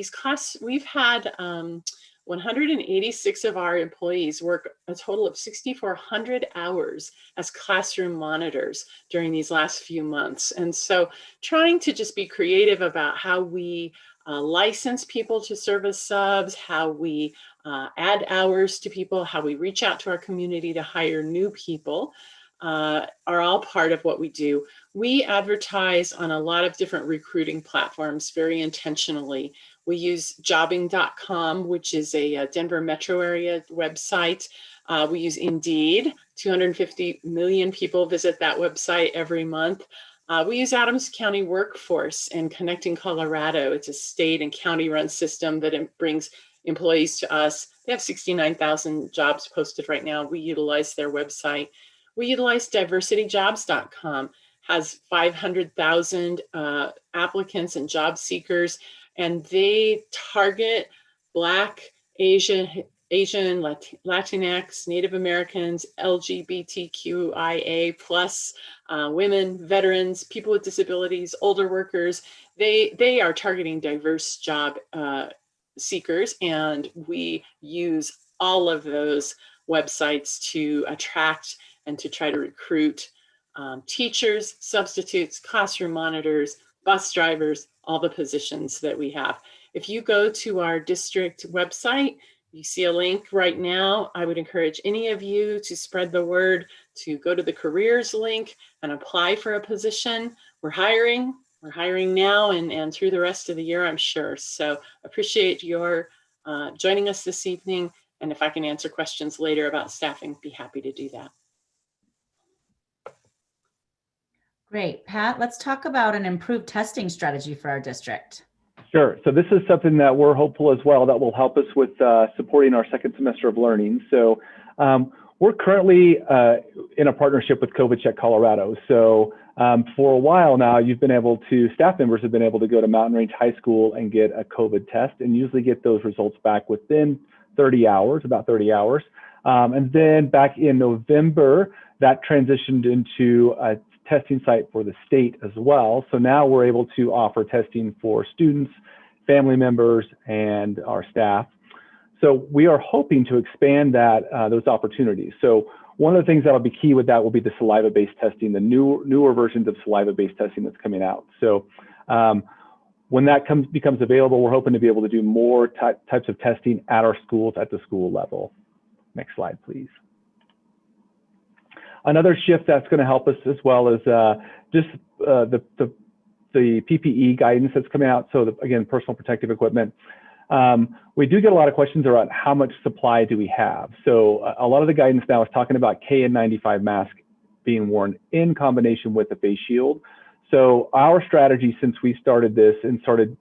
we've had 186 of our employees work a total of 6,400 hours as classroom monitors during these last few months. And so trying to just be creative about how we license people to serve as subs, how we add hours to people, how we reach out to our community to hire new people are all part of what we do. We advertise on a lot of different recruiting platforms very intentionally. We use jobbing.com, which is a Denver metro area website. We use Indeed. 250 million people visit that website every month. We use Adams County Workforce and Connecting Colorado. It's a state and county run system that brings employees to us. They have 69,000 jobs posted right now. We utilize their website. We utilize diversityjobs.com, has 500,000 applicants and job seekers, and they target Black, Asian, Latinx, Native Americans, LGBTQIA plus, women, veterans, people with disabilities, older workers. They are targeting diverse job seekers, and we use all of those websites to attract and to try to recruit teachers, substitutes, classroom monitors, bus drivers, all the positions that we have. If you go to our district website, you see a link right now. I would encourage any of you to spread the word, to go to the careers link and apply for a position. We're hiring now and through the rest of the year, I'm sure. So appreciate your joining us this evening. And if I can answer questions later about staffing, be happy to do that. Great. Pat, let's talk about an improved testing strategy for our district. Sure. So this is something that we're hopeful as well that will help us with supporting our second semester of learning. So we're currently in a partnership with COVID Check Colorado. So for a while now, staff members have been able to go to Mountain Range High School and get a COVID test and usually get those results back within 30 hours, about 30 hours. And then back in November, that transitioned into a testing site for the state as well. So now we're able to offer testing for students, family members, and our staff. So we are hoping to expand those opportunities. So one of the things that'll be key with that will be the saliva-based testing, the newer versions of saliva-based testing that's coming out. So when that becomes available, we're hoping to be able to do more types of testing at our schools at the school level. Next slide, please. Another shift that's going to help us as well is just the PPE guidance that's coming out. So again, personal protective equipment. We do get a lot of questions around how much supply do we have. So a lot of the guidance now is talking about KN95 mask being worn in combination with a face shield. So our strategy since we started this and started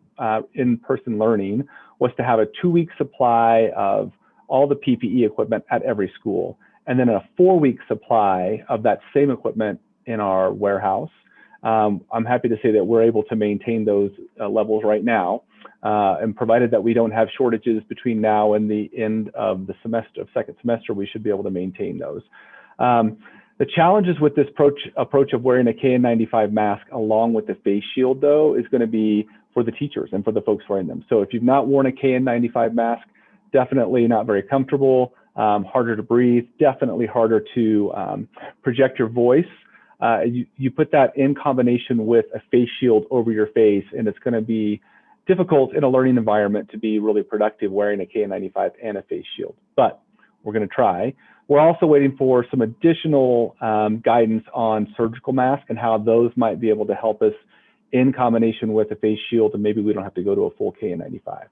in-person learning was to have a 2-week supply of all the PPE equipment at every school, and then a 4-week supply of that same equipment in our warehouse. I'm happy to say that we're able to maintain those levels right now, and provided that we don't have shortages between now and the end of the semester, second semester, we should be able to maintain those. The challenges with this approach of wearing a KN95 mask along with the face shield, though, is going to be for the teachers and for the folks wearing them. So if you've not worn a KN95 mask, definitely not very comfortable, harder to breathe, definitely harder to project your voice. You put that in combination with a face shield over your face, and it's going to be difficult in a learning environment to be really productive wearing a KN95 and a face shield, but we're going to try. We're also waiting for some additional guidance on surgical masks and how those might be able to help us in combination with a face shield, and maybe we don't have to go to a full KN95.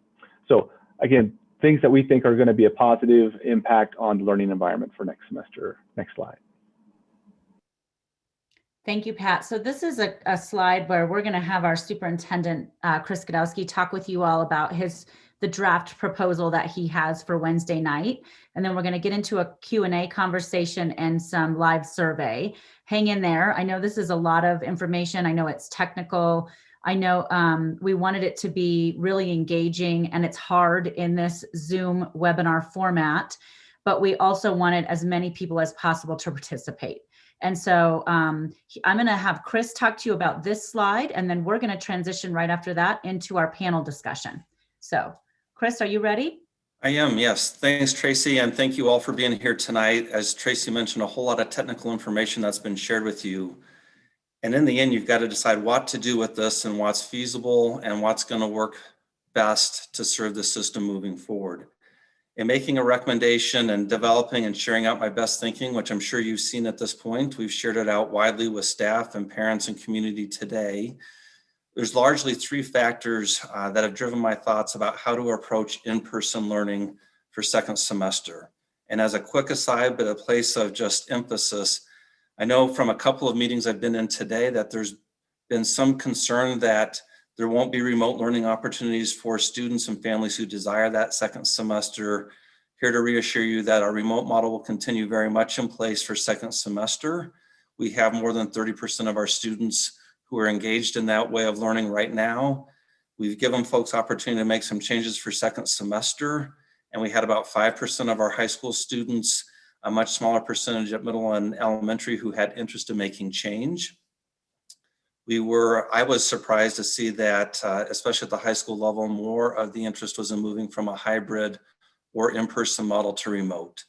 So again, things that we think are going to be a positive impact on the learning environment for next semester. Next slide. Thank you, Pat. So this is a slide where we're going to have our superintendent, Chris Godowski, talk with you all about the draft proposal that he has for Wednesday night. And then we're going to get into a Q&A conversation and some live survey. Hang in there. I know this is a lot of information. I know it's technical. I know we wanted it to be really engaging, and it's hard in this Zoom webinar format, but we also wanted as many people as possible to participate. And so I'm going to have Chris talk to you about this slide, and then we're going to transition right after that into our panel discussion. So Chris, are you ready? I am, yes. Thanks, Tracy, and thank you all for being here tonight. As Tracy mentioned, a whole lot of technical information that's been shared with you. And in the end, you've got to decide what to do with this and what's feasible and what's going to work best to serve the system moving forward. In making a recommendation and developing and sharing out my best thinking, which I'm sure you've seen at this point, we've shared it out widely with staff and parents and community today. There's largely 3 factors that have driven my thoughts about how to approach in-person learning for second semester. And as a quick aside, but a place of just emphasis, I know from a couple of meetings I've been in today that there's been some concern that there won't be remote learning opportunities for students and families who desire that second semester. Here to reassure you that our remote model will continue very much in place for second semester. We have more than 30% of our students who are engaged in that way of learning right now. We've given folks opportunity to make some changes for second semester, and we had about 5% of our high school students, a much smaller percentage at middle and elementary, who had interest in making change. I was surprised to see that, especially at the high school level, more of the interest was in moving from a hybrid or in-person model to remote.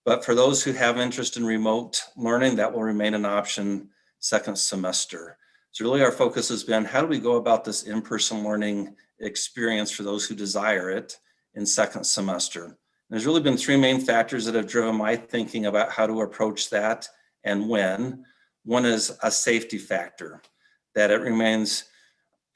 But for those who have interest in remote learning, that will remain an option second semester. So really our focus has been, how do we go about this in-person learning experience for those who desire it in second semester? And there's really been 3 main factors that have driven my thinking about how to approach that and when. One is a safety factor, that it remains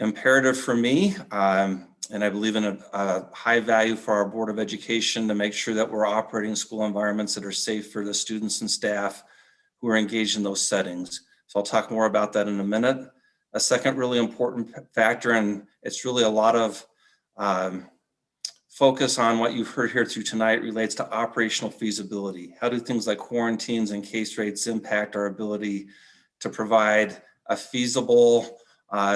imperative for me, and I believe in a high value for our Board of Education to make sure that we're operating school environments that are safe for the students and staff who are engaged in those settings. So I'll talk more about that in a minute. A second really important factor, and it's really a lot of focus on what you've heard here through tonight, relates to operational feasibility. How do things like quarantines and case rates impact our ability to provide a feasible,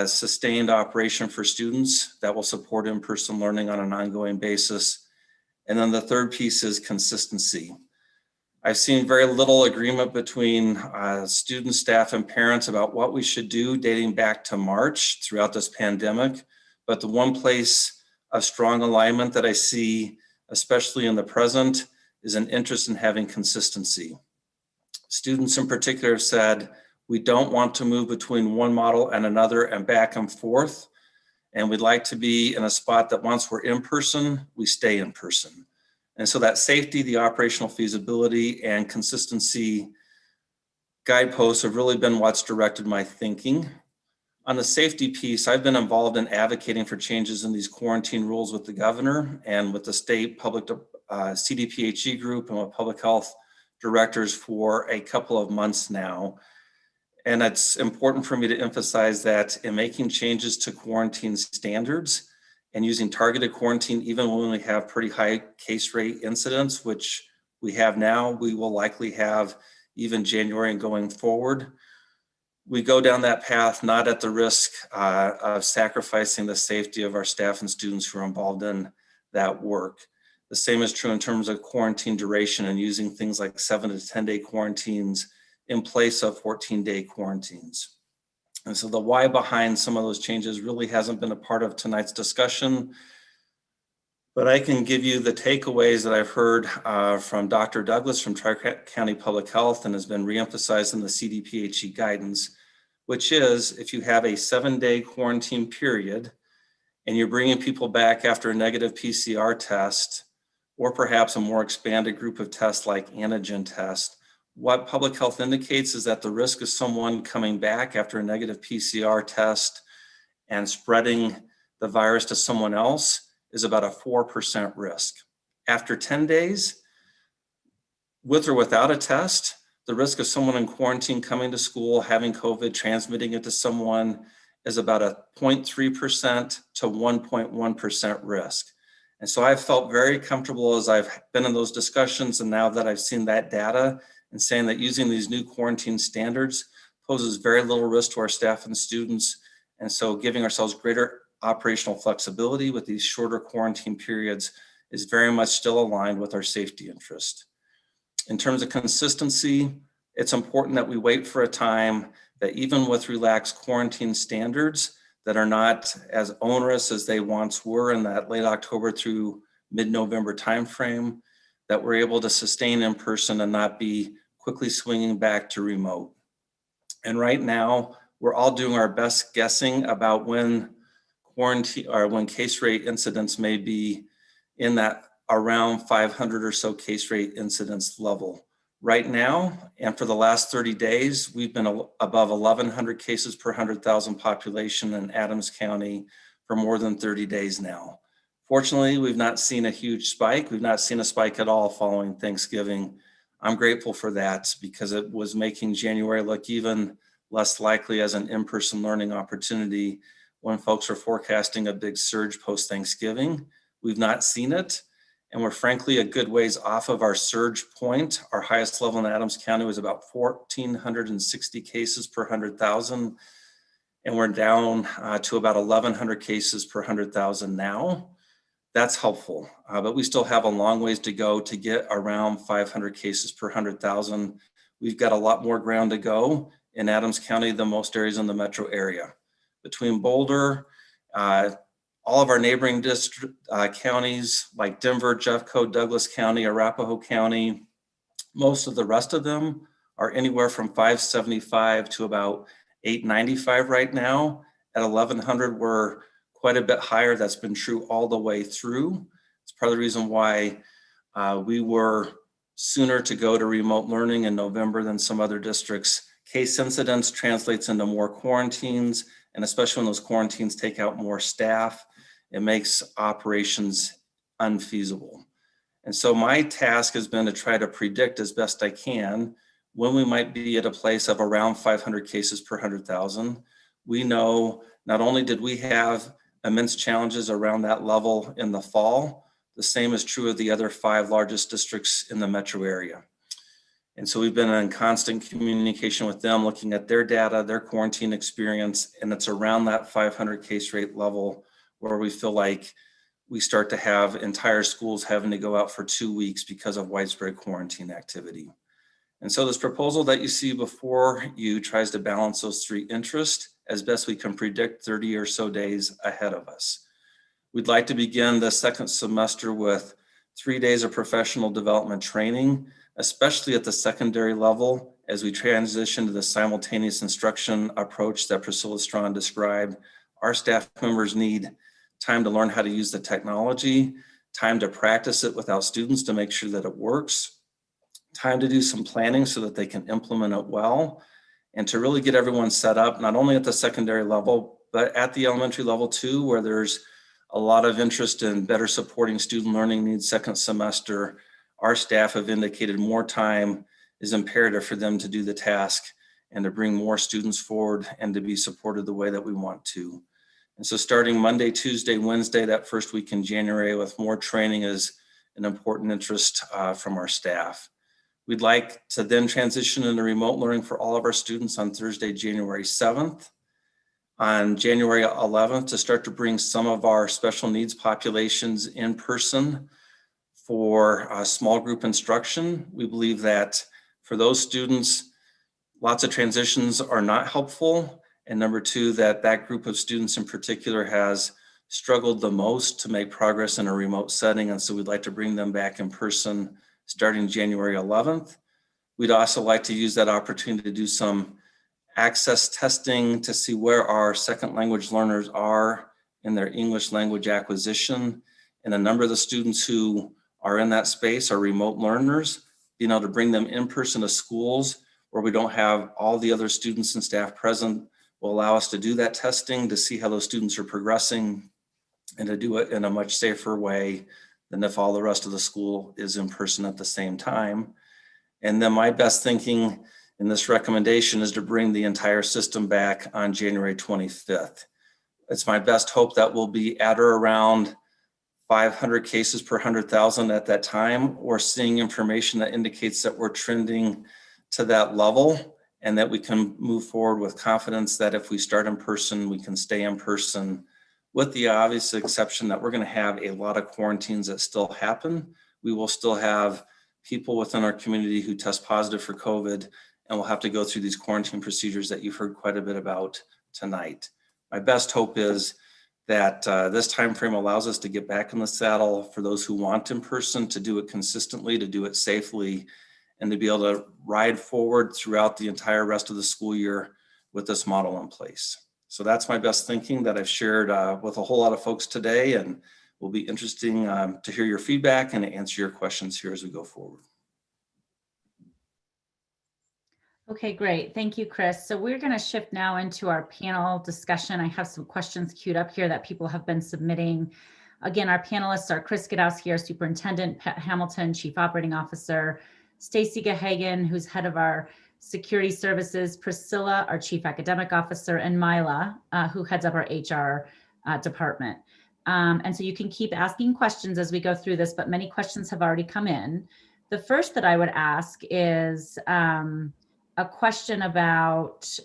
sustained operation for students that will support in-person learning on an ongoing basis? And then the third piece is consistency. I've seen very little agreement between students, staff, and parents about what we should do dating back to March throughout this pandemic. But the one place of strong alignment that I see, especially in the present, is an interest in having consistency. Students in particular have said, we don't want to move between one model and another and back and forth. And we'd like to be in a spot that once we're in person, we stay in person. And so that safety, the operational feasibility, and consistency guideposts have really been what's directed my thinking. On the safety piece, I've been involved in advocating for changes in these quarantine rules with the governor and with the state public CDPHE group and with public health directors for a couple of months now. And it's important for me to emphasize that in making changes to quarantine standards and using targeted quarantine, even when we have pretty high case rate incidents, which we have now, we will likely have even January and going forward. We go down that path not at the risk of sacrificing the safety of our staff and students who are involved in that work. The same is true in terms of quarantine duration and using things like 7 to 10 day quarantines in place of 14-day quarantines. And so the why behind some of those changes really hasn't been a part of tonight's discussion, but I can give you the takeaways that I've heard from Dr. Douglas from Tri-County Public Health and has been reemphasized in the CDPHE guidance, which is if you have a 7-day quarantine period and you're bringing people back after a negative PCR test, or perhaps a more expanded group of tests like antigen test, what public health indicates is that the risk of someone coming back after a negative PCR test and spreading the virus to someone else is about a 4% risk. After 10 days, with or without a test, the risk of someone in quarantine coming to school, having COVID, transmitting it to someone is about a 0.3% to 1.1% risk. And so I've felt very comfortable as I've been in those discussions and now that I've seen that data and saying that using these new quarantine standards poses very little risk to our staff and students. And so giving ourselves greater operational flexibility with these shorter quarantine periods is very much still aligned with our safety interest. In terms of consistency, it's important that we wait for a time that even with relaxed quarantine standards that are not as onerous as they once were in that late October through mid-November timeframe, that we're able to sustain in person and not be quickly swinging back to remote. And right now, we're all doing our best guessing about when quarantine or when case rate incidents may be in that around 500 or so case rate incidence level. Right now, and for the last 30 days, we've been above 1,100 cases per 100,000 population in Adams County for more than 30 days now. Fortunately, we've not seen a huge spike. We've not seen a spike at all following Thanksgiving. I'm grateful for that because it was making January look even less likely as an in-person learning opportunity when folks are forecasting a big surge post-Thanksgiving. We've not seen it, and we're frankly a good ways off of our surge point. Our highest level in Adams County was about 1,460 cases per 100,000, and we're down to about 1,100 cases per 100,000 now. That's helpful, but we still have a long ways to go to get around 500 cases per 100,000. We've got a lot more ground to go in Adams County than most areas in the metro area. Between Boulder, all of our neighboring counties like Denver, Jeffco, Douglas County, Arapahoe County, most of the rest of them are anywhere from 575 to about 895 right now. At 1,100, we're quite a bit higher. That's been true all the way through. It's part of the reason why we were sooner to go to remote learning in November than some other districts. Case incidence translates into more quarantines, and especially when those quarantines take out more staff, it makes operations unfeasible. And so my task has been to try to predict as best I can when we might be at a place of around 500 cases per 100,000. We know not only did we have immense challenges around that level in the fall, the same is true of the other 5 largest districts in the metro area. And so we've been in constant communication with them, looking at their data, their quarantine experience, and it's around that 500 case rate level where we feel like we start to have entire schools having to go out for 2 weeks because of widespread quarantine activity. And so this proposal that you see before you tries to balance those 3 interests as best we can predict 30 or so days ahead of us. We'd like to begin the second semester with 3 days of professional development training, especially at the secondary level as we transition to the simultaneous instruction approach that Priscilla Strawn described. Our staff members need time to learn how to use the technology, time to practice it with our students to make sure that it works, time to do some planning so that they can implement it well, and to really get everyone set up, not only at the secondary level, but at the elementary level too, where there's a lot of interest in better supporting student learning needs second semester. Our staff have indicated more time is imperative for them to do the task and to bring more students forward and to be supported the way that we want to. And so starting Monday, Tuesday, Wednesday, that first week in January with more training is an important interest from our staff. We'd like to then transition into remote learning for all of our students on Thursday, January 7th. On January 11th, to start to bring some of our special needs populations in person for small group instruction. We believe that for those students, lots of transitions are not helpful. And number two, that group of students in particular has struggled the most to make progress in a remote setting. And so we'd like to bring them back in person starting January 11th. We'd also like to use that opportunity to do some access testing to see where our second language learners are in their English language acquisition. And a number of the students who are in that space are remote learners, being able to bring them in person to schools where we don't have all the other students and staff present will allow us to do that testing to see how those students are progressing and to do it in a much safer way than if all the rest of the school is in person at the same time. And then my best thinking in this recommendation is to bring the entire system back on January 25th. It's my best hope that we'll be at or around 500 cases per 100,000 at that time, or seeing information that indicates that we're trending to that level and that we can move forward with confidence that if we start in person, we can stay in person, with the obvious exception that we're going to have a lot of quarantines that still happen. We will still have people within our community who test positive for COVID, and we'll have to go through these quarantine procedures that you've heard quite a bit about tonight. My best hope is that this time frame allows us to get back in the saddle for those who want in person, to do it consistently, to do it safely, and to be able to ride forward throughout the entire rest of the school year with this model in place. So that's my best thinking that I've shared with a whole lot of folks today, and will be interesting to hear your feedback and to answer your questions here as we go forward. Okay, great. Thank you, Chris. So we're going to shift now into our panel discussion. I have some questions queued up here that people have been submitting. Again, our panelists are Chris Godowski, our superintendent, Pat Hamilton, chief operating officer, Stacy Gahagan, who's head of our security services, Priscilla, our chief academic officer, and Mila, who heads up our HR department. And so you can keep asking questions as we go through this, but many questions have already come in. The first that I would ask is a question about,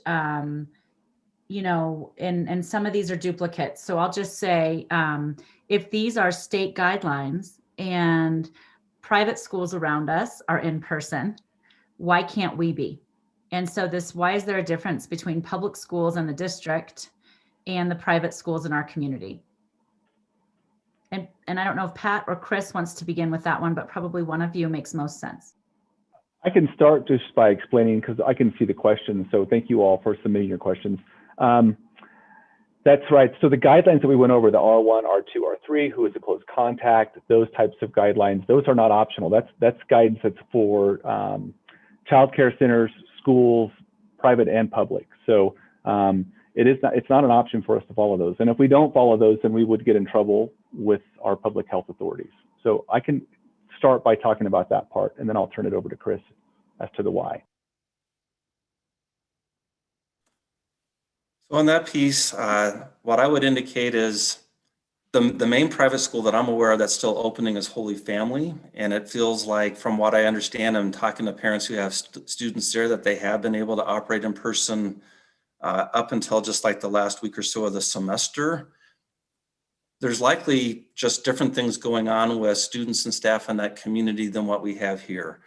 you know, and some of these are duplicates. So I'll just say, if these are state guidelines and private schools around us are in person, why can't we be? And so why is there a difference between public schools in the district and the private schools in our community? And I don't know if Pat or Chris wants to begin with that one, but probably one of you makes most sense. I can start just by explaining, because I can see the questions. So thank you all for submitting your questions. That's right. So the guidelines that we went over, the R1, R2, R3, who is a close contact, those types of guidelines, those are not optional. That's guidance that's for childcare centers, schools, private and public. So it's not an option for us to follow those. And if we don't follow those, then we would get in trouble with our public health authorities. So I can start by talking about that part, and then I'll turn it over to Chris as to the why. So on that piece, what I would indicate is the main private school that I'm aware of that's still opening is Holy Family. And it feels like, from what I understand, I'm talking to parents who have students there, that they have been able to operate in person up until just like the last week or so of the semester. There's likely just different things going on with students and staff in that community than what we have here.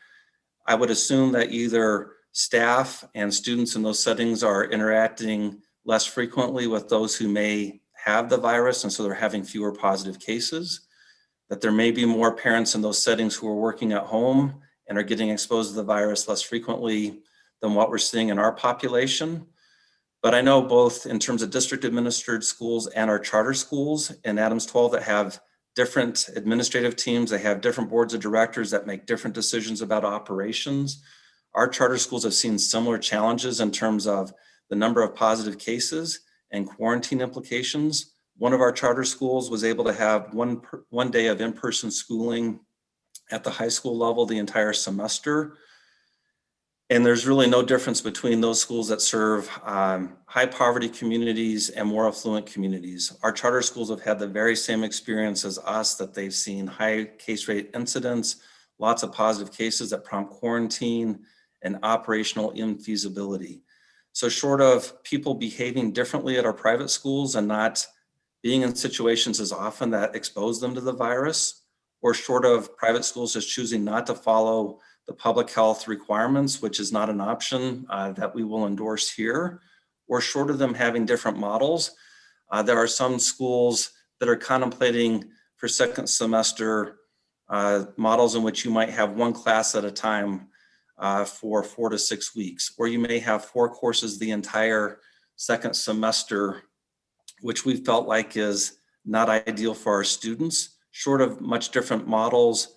I would assume that either staff and students in those settings are interacting less frequently with those who may have the virus, and so they're having fewer positive cases, that there may be more parents in those settings who are working at home and are getting exposed to the virus less frequently than what we're seeing in our population. But I know both in terms of district administered schools and our charter schools in Adams 12 that have different administrative teams, they have different boards of directors that make different decisions about operations. Our charter schools have seen similar challenges in terms of the number of positive cases and quarantine implications. One of our charter schools was able to have one day of in-person schooling at the high school level the entire semester. And there's really no difference between those schools that serve high poverty communities and more affluent communities. Our charter schools have had the very same experience as us, that they've seen high case rate incidents, lots of positive cases that prompt quarantine, and operational infeasibility. So short of people behaving differently at our private schools and not being in situations as often that expose them to the virus, or short of private schools just choosing not to follow the public health requirements, which is not an option that we will endorse here, or short of them having different models. There are some schools that are contemplating for second semester models in which you might have one class at a time for 4 to 6 weeks, or you may have 4 courses the entire second semester, which we felt like is not ideal for our students, short of much different models,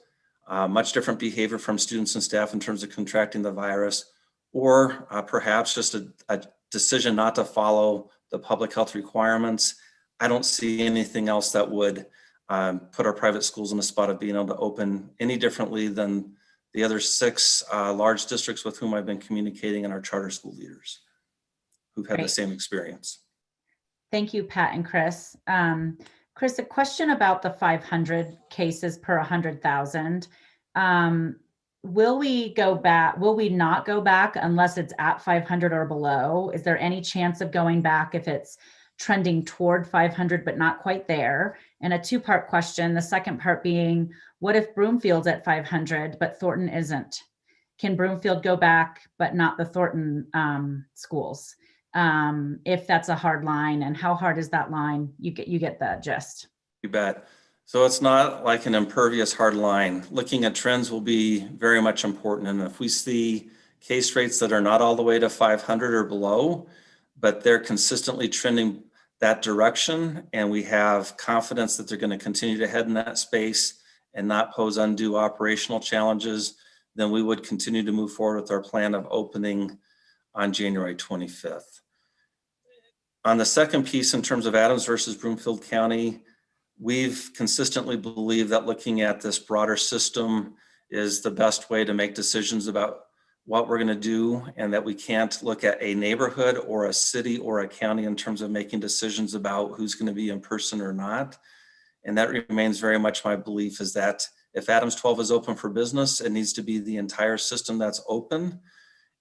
much different behavior from students and staff in terms of contracting the virus, or perhaps just a decision not to follow the public health requirements. I don't see anything else that would put our private schools in a spot of being able to open any differently than the other 6 large districts with whom I've been communicating, and our charter school leaders who've had the same experience. Thank you, Pat and Chris. Chris, a question about the 500 cases per 100,000. Will we go back? Will we not go back unless it's at 500 or below? Is there any chance of going back if it's trending toward 500 but not quite there? And a 2-part question, the second part being, what if Broomfield's at 500 but Thornton isn't? Can Broomfield go back but not the Thornton schools? If that's a hard line, and how hard is that line? You get the gist. You bet. So it's not like an impervious hard line. Looking at trends will be very much important. And if we see case rates that are not all the way to 500 or below, but they're consistently trending that direction, and we have confidence that they're going to continue to head in that space and not pose undue operational challenges, then we would continue to move forward with our plan of opening on January 25th. On the second piece, in terms of Adams versus Broomfield County, we've consistently believed that looking at this broader system is the best way to make decisions about what we're going to do, and that we can't look at a neighborhood or a city or a county in terms of making decisions about who's going to be in person or not. And that remains very much my belief, is that if Adams 12 is open for business, it needs to be the entire system that's open.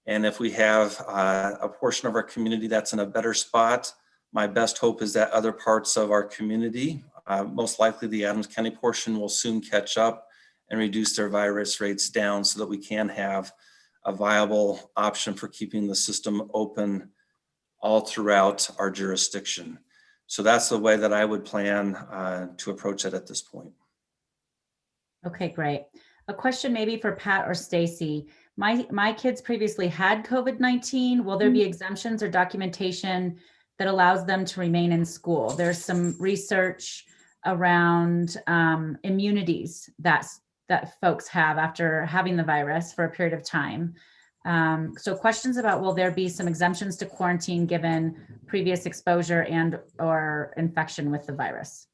And if we have a portion of our community that's in a better spot, my best hope is that other parts of our community, most likely the Adams County portion, will soon catch up and reduce their virus rates down so that we can have a viable option for keeping the system open all throughout our jurisdiction. So that's the way that I would plan to approach it at this point. Okay, great. A question maybe for Pat or Stacy. My kids previously had COVID-19. Will there be exemptions or documentation that allows them to remain in school? There's some research around immunities that folks have after having the virus for a period of time. So questions about, will there be some exemptions to quarantine given previous exposure and or infection with the virus?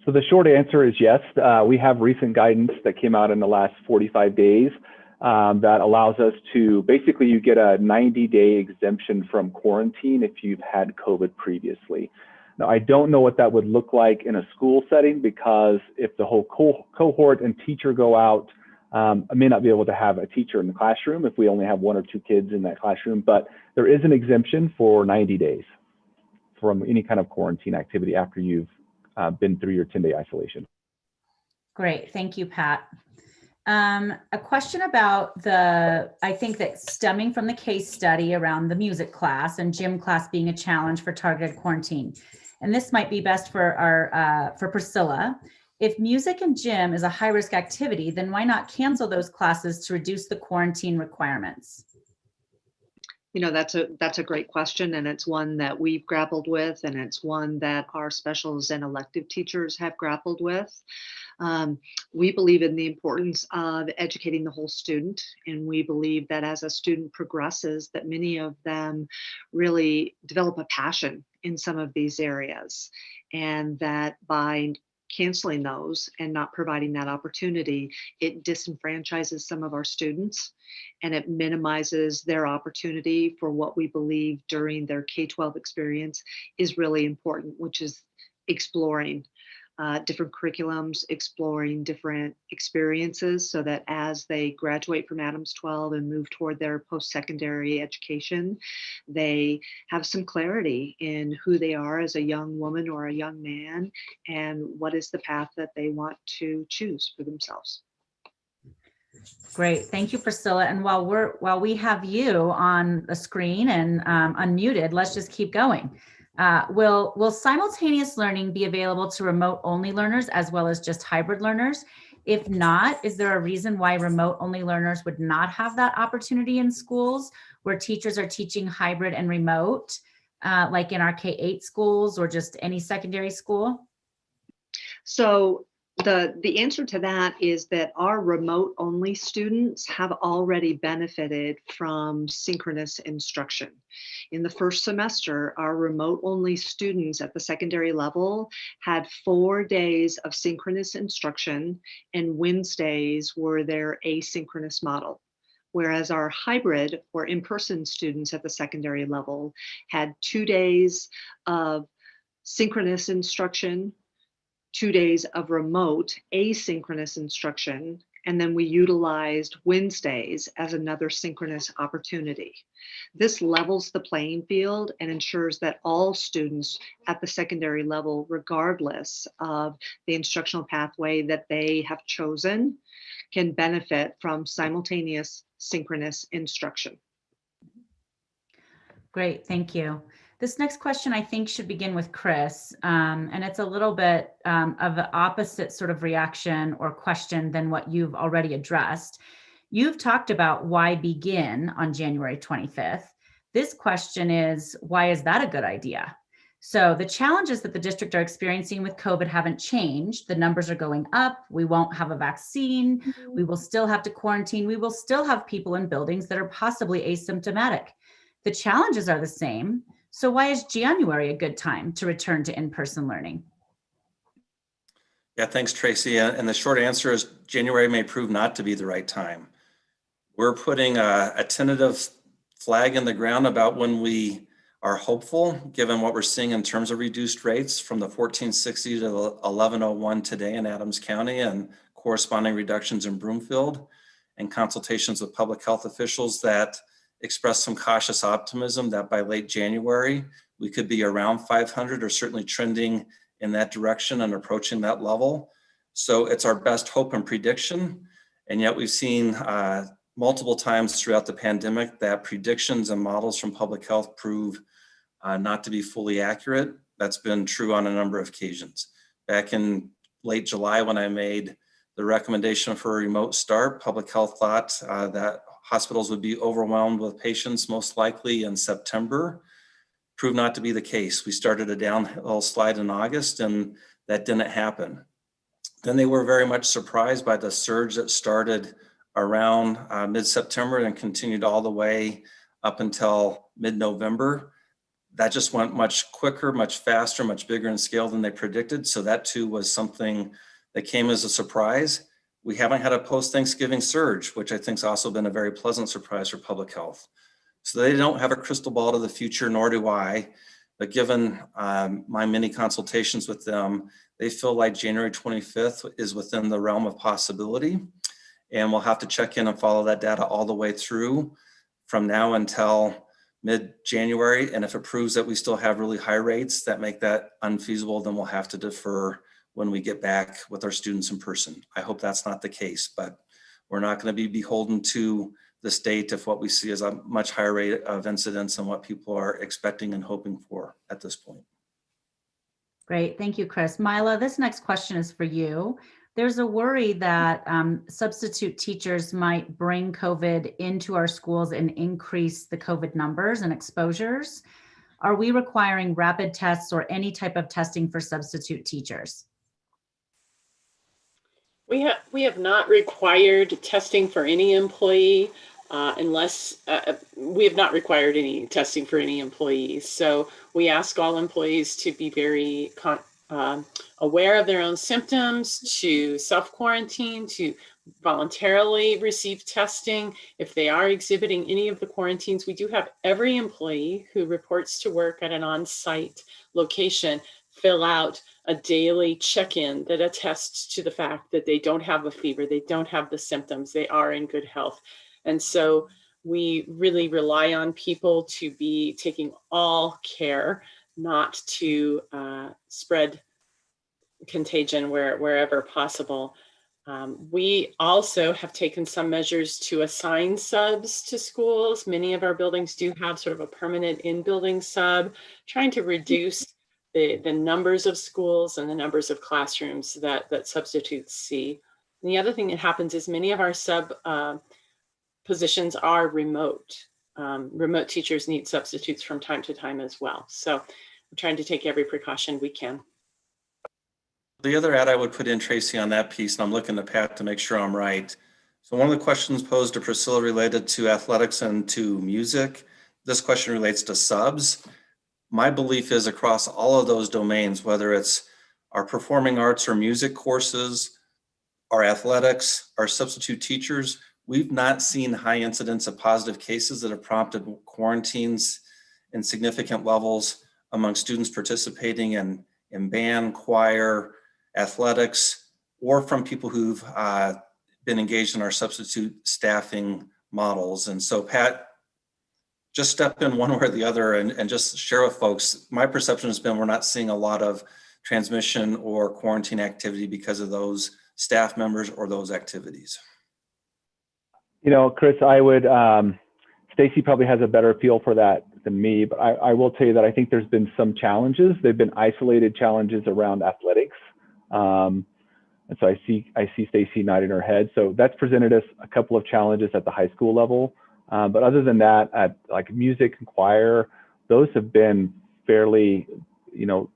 So the short answer is yes. We have recent guidance that came out in the last 45 days that allows us to, basically you get a 90-day exemption from quarantine if you've had COVID previously. Now, I don't know what that would look like in a school setting, because if the whole cohort and teacher go out, I may not be able to have a teacher in the classroom if we only have 1 or 2 kids in that classroom, but there is an exemption for 90 days from any kind of quarantine activity after you've been through your 10-day isolation. Great, thank you, Pat. A question about I think that stemming from the case study around the music class and gym class being a challenge for targeted quarantine. And this might be best for Priscilla. If music and gym is a high-risk activity, then why not cancel those classes to reduce the quarantine requirements? That's a great question, and it's one that we've grappled with, and it's one that our specials and elective teachers have grappled with. We believe in the importance of educating the whole student, and we believe that as a student progresses, that many of them really develop a passion in some of these areas, and that by canceling those and not providing that opportunity, it disenfranchises some of our students, and it minimizes their opportunity for what we believe during their K-12 experience is really important, which is exploring different curriculums, exploring different experiences, so that as they graduate from Adams 12 and move toward their post-secondary education, they have some clarity in who they are as a young woman or a young man, and what is the path that they want to choose for themselves. Great, thank you, Priscilla. And while we have you on the screen and unmuted, let's just keep going. Will simultaneous learning be available to remote-only learners as well as just hybrid learners? If not, is there a reason why remote-only learners would not have that opportunity in schools where teachers are teaching hybrid and remote, like in our K-8 schools or just any secondary school? So the answer to that is that our remote only students have already benefited from synchronous instruction. In the first semester, our remote only students at the secondary level had 4 days of synchronous instruction, and Wednesdays were their asynchronous model. Whereas our hybrid or in-person students at the secondary level had 2 days of synchronous instruction, 2 days of remote asynchronous instruction, and then we utilized Wednesdays as another synchronous opportunity. This levels the playing field and ensures that all students at the secondary level, regardless of the instructional pathway that they have chosen, can benefit from simultaneous synchronous instruction. Great, thank you. This next question, I think, should begin with Chris, and it's a little bit of the opposite sort of reaction or question than what you've already addressed. You've talked about why begin on January 25th. This question is, why is that a good idea? So the challenges that the district are experiencing with COVID haven't changed. The numbers are going up. We won't have a vaccine. We will still have to quarantine. We will still have people in buildings that are possibly asymptomatic. The challenges are the same. So why is January a good time to return to in-person learning? Yeah, thanks, Tracy. And the short answer is January may prove not to be the right time. We're putting a tentative flag in the ground about when we are hopeful, given what we're seeing in terms of reduced rates from the 1460 to the 1101 today in Adams County and corresponding reductions in Broomfield, and consultations with public health officials that expressed some cautious optimism that by late January, we could be around 500 or certainly trending in that direction and approaching that level. So it's our best hope and prediction. And yet we've seen multiple times throughout the pandemic that predictions and models from public health prove not to be fully accurate. That's been true on a number of occasions. Back in late July, when I made the recommendation for a remote start, public health thought that hospitals would be overwhelmed with patients most likely in September. Proved not to be the case. We started a downhill slide in August and that didn't happen. Then they were very much surprised by the surge that started around mid-September and continued all the way up until mid-November. That just went much quicker, much faster, much bigger in scale than they predicted. So that too was something that came as a surprise. We haven't had a post-Thanksgiving surge, which I think has also been a very pleasant surprise for public health. So they don't have a crystal ball to the future, nor do I. But given my many consultations with them, they feel like January 25th is within the realm of possibility. And we'll have to check in and follow that data all the way through from now until mid-January. And if it proves that we still have really high rates that make that unfeasible, then we'll have to defer when we get back with our students in person. I hope that's not the case, but we're not going to be beholden to the state if what we see is a much higher rate of incidence than what people are expecting and hoping for at this point. Great, thank you, Chris. Mila, this next question is for you. There's a worry that substitute teachers might bring COVID into our schools and increase the COVID numbers and exposures. Are we requiring rapid tests or any type of testing for substitute teachers? We have not required testing for any employee unless we have not required any testing for any employees. So we ask all employees to be very aware of their own symptoms, to self-quarantine, to voluntarily receive testing. If they are exhibiting any of the quarantines, we do have every employee who reports to work at an on-site location fill out a daily check-in that attests to the fact that they don't have a fever, they don't have the symptoms, they are in good health. And so we really rely on people to be taking all care not to spread contagion wherever possible. We also have taken some measures to assign subs to schools. Many of our buildings do have sort of a permanent in-building sub, trying to reduce the numbers of schools and the numbers of classrooms that substitutes see. And the other thing that happens is many of our sub positions are remote. Remote teachers need substitutes from time to time as well. So we're trying to take every precaution we can. The other ad I would put in, Tracy, on that piece, and I'm looking to Pat to make sure I'm right. So one of the questions posed to Priscilla related to athletics and to music. This question relates to subs. My belief is across all of those domains, whether it's our performing arts or music courses, our athletics, our substitute teachers, we've not seen high incidence of positive cases that have prompted quarantines in significant levels among students participating in band, choir, athletics, or from people who've been engaged in our substitute staffing models. And so, Pat, just step in one way or the other and just share with folks. My perception has been we're not seeing a lot of transmission or quarantine activity because of those staff members or those activities. You know, Chris, I would, Stacy probably has a better feel for that than me, but I will tell you that I think there's been some challenges. They've been isolated challenges around athletics. And so I see Stacy nodding her head. So that's presented us a couple of challenges at the high school level. But other than that, at like music and choir, those have been fairly, you know,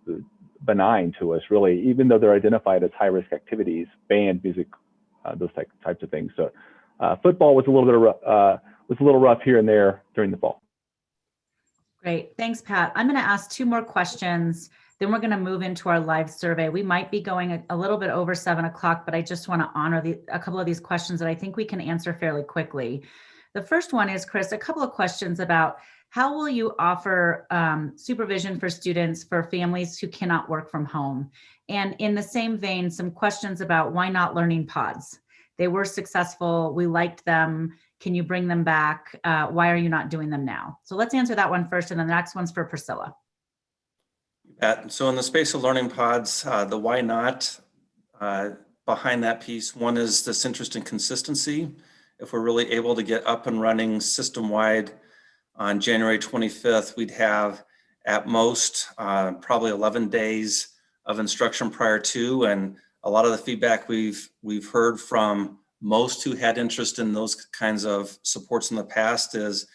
benign to us, really, even though they're identified as high-risk activities, band, music, those types of things. So football was a little rough here and there during the fall. Great, thanks, Pat. I'm going to ask two more questions. Then we're going to move into our live survey. We might be going a little bit over 7 o'clock, but I just want to honor a couple of these questions that I think we can answer fairly quickly. The first one is, Chris, a couple of questions about how will you offer supervision for students for families who cannot work from home? And in the same vein, some questions about why not learning pods? They were successful. We liked them. Can you bring them back? Why are you not doing them now? So let's answer that one first, and then the next one's for Priscilla. Pat, so in the space of learning pods, the why not behind that piece, one is this interest in consistency. If we're really able to get up and running system-wide on January 25th, we'd have at most probably 11 days of instruction prior to, and a lot of the feedback we've heard from most who had interest in those kinds of supports in the past is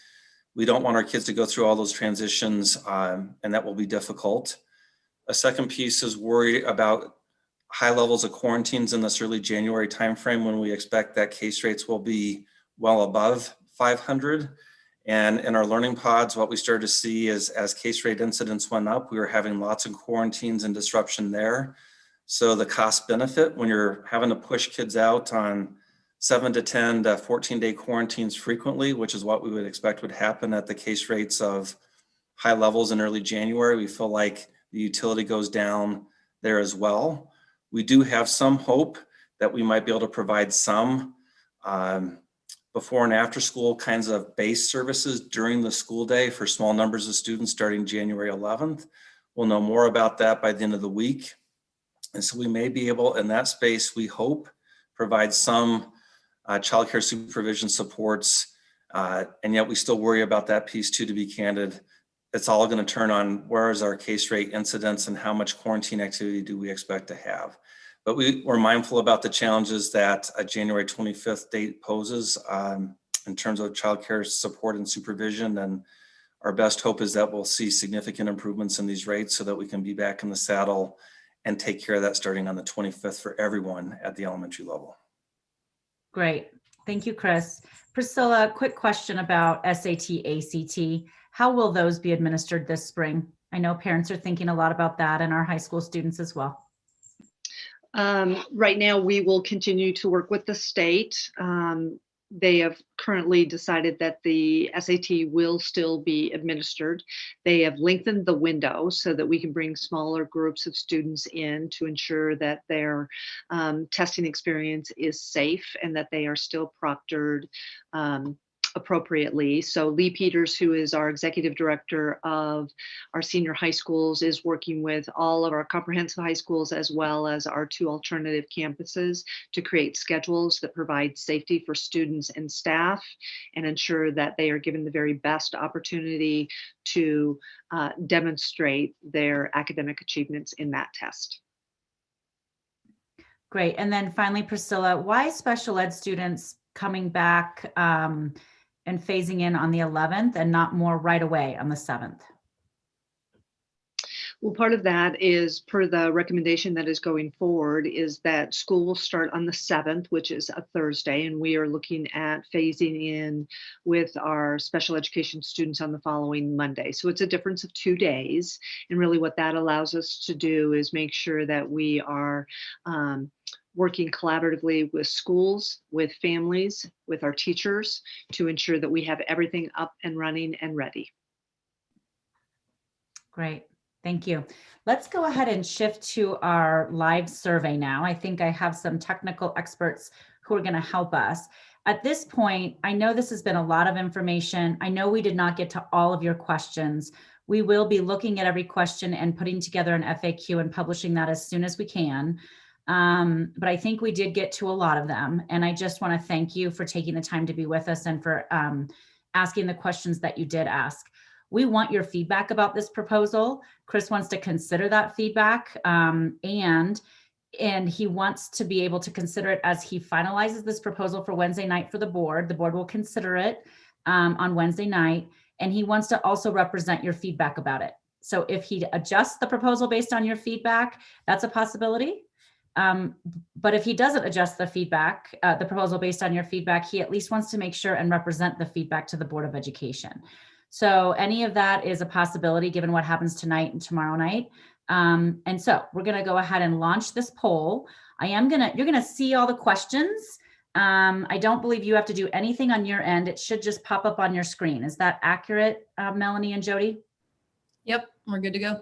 we don't want our kids to go through all those transitions, and that will be difficult. A second piece is worry about high levels of quarantines in this early January timeframe when we expect that case rates will be well above 500. And in our learning pods, what we started to see is as case rate incidents went up, we were having lots of quarantines and disruption there. So the cost benefit when you're having to push kids out on 7 to 10 to 14-day quarantines frequently, which is what we would expect would happen at the case rates of high levels in early January, we feel like the utility goes down there as well. We do have some hope that we might be able to provide some before and after school kinds of base services during the school day for small numbers of students starting January 11th. We'll know more about that by the end of the week. And so we may be able, in that space, we hope, provide some childcare supervision supports. And yet we still worry about that piece too, to be candid. It's all going to turn on where is our case rate incidence and how much quarantine activity do we expect to have. But we're mindful about the challenges that a January 25th date poses in terms of childcare support and supervision. And our best hope is that we'll see significant improvements in these rates so that we can be back in the saddle and take care of that starting on the 25th for everyone at the elementary level. Great. Thank you, Chris. Priscilla, quick question about SAT, ACT. How will those be administered this spring? I know parents are thinking a lot about that and our high school students as well. Right now, we will continue to work with the state. They have currently decided that the SAT will still be administered. They have lengthened the window so that we can bring smaller groups of students in to ensure that their testing experience is safe and that they are still proctored appropriately. So Lee Peters, who is our executive director of our senior high schools, is working with all of our comprehensive high schools as well as our 2 alternative campuses to create schedules that provide safety for students and staff and ensure that they are given the very best opportunity to demonstrate their academic achievements in that test. Great. And then finally, Priscilla, why special ed students coming back and phasing in on the 11th and not more right away on the 7th? Well, part of that is per the recommendation that is going forward is that school will start on the 7th, which is a Thursday, and we are looking at phasing in with our special education students on the following Monday. So it's a difference of 2 days. And really what that allows us to do is make sure that we are working collaboratively with schools, with families, with our teachers to ensure that we have everything up and running and ready. Great. Thank you. Let's go ahead and shift to our live survey now. I think I have some technical experts who are going to help us. At this point, I know this has been a lot of information. I know we did not get to all of your questions. We will be looking at every question and putting together an FAQ and publishing that as soon as we can. But I think we did get to a lot of them. And I just want to thank you for taking the time to be with us and for asking the questions that you did ask. We want your feedback about this proposal. Chris wants to consider that feedback and he wants to be able to consider it as he finalizes this proposal for Wednesday night for the board. The board will consider it on Wednesday night, and he wants to also represent your feedback about it. So if he adjusts the proposal based on your feedback, that's a possibility. But if he doesn't adjust the feedback, the proposal based on your feedback, he at least wants to make sure and represent the feedback to the Board of Education. So any of that is a possibility given what happens tonight and tomorrow night. And so we're going to go ahead and launch this poll. You're going to see all the questions. I don't believe you have to do anything on your end. It should just pop up on your screen. Is that accurate, Melanie and Jody? Yep, we're good to go.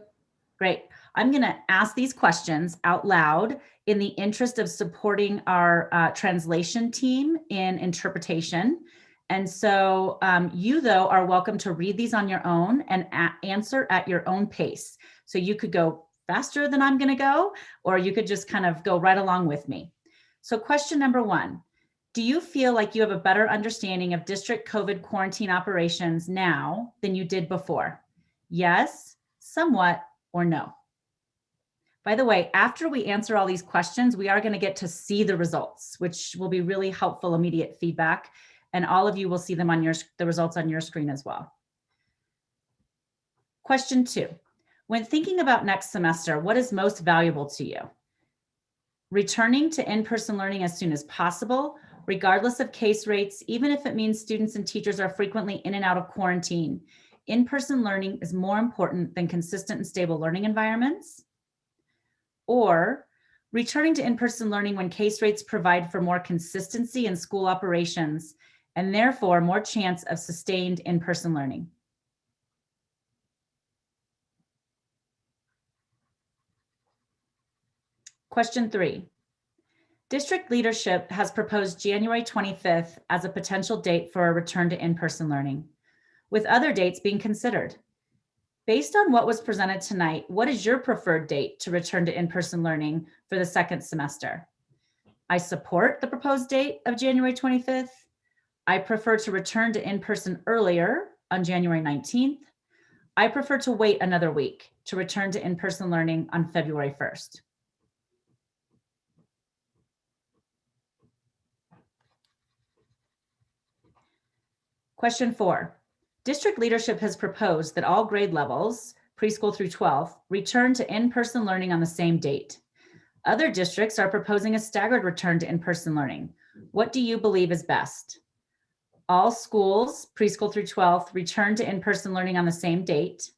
Great. I'm going to ask these questions out loud in the interest of supporting our translation team in interpretation. And so you, though, are welcome to read these on your own and answer at your own pace. So you could go faster than I'm going to go, or you could just kind of go right along with me. So question number 1, do you feel like you have a better understanding of district COVID quarantine operations now than you did before? Yes, somewhat, or no? By the way, after we answer all these questions, we are going to get to see the results, which will be really helpful immediate feedback. And all of you will see them on the results on your screen as well. Question 2, when thinking about next semester, what is most valuable to you? Returning to in-person learning as soon as possible, regardless of case rates, even if it means students and teachers are frequently in and out of quarantine. In-person learning is more important than consistent and stable learning environments. Or returning to in-person learning when case rates provide for more consistency in school operations and therefore more chance of sustained in-person learning. Question 3. District leadership has proposed January 25th as a potential date for a return to in-person learning, with other dates being considered. Based on what was presented tonight, what is your preferred date to return to in-person learning for the second semester? I support the proposed date of January 25th. I prefer to return to in-person earlier on January 19th. I prefer to wait another week to return to in-person learning on February 1st. Question 4. District leadership has proposed that all grade levels, preschool through 12th, return to in-person learning on the same date. Other districts are proposing a staggered return to in-person learning. What do you believe is best? All schools, preschool through 12th, return to in-person learning on the same date.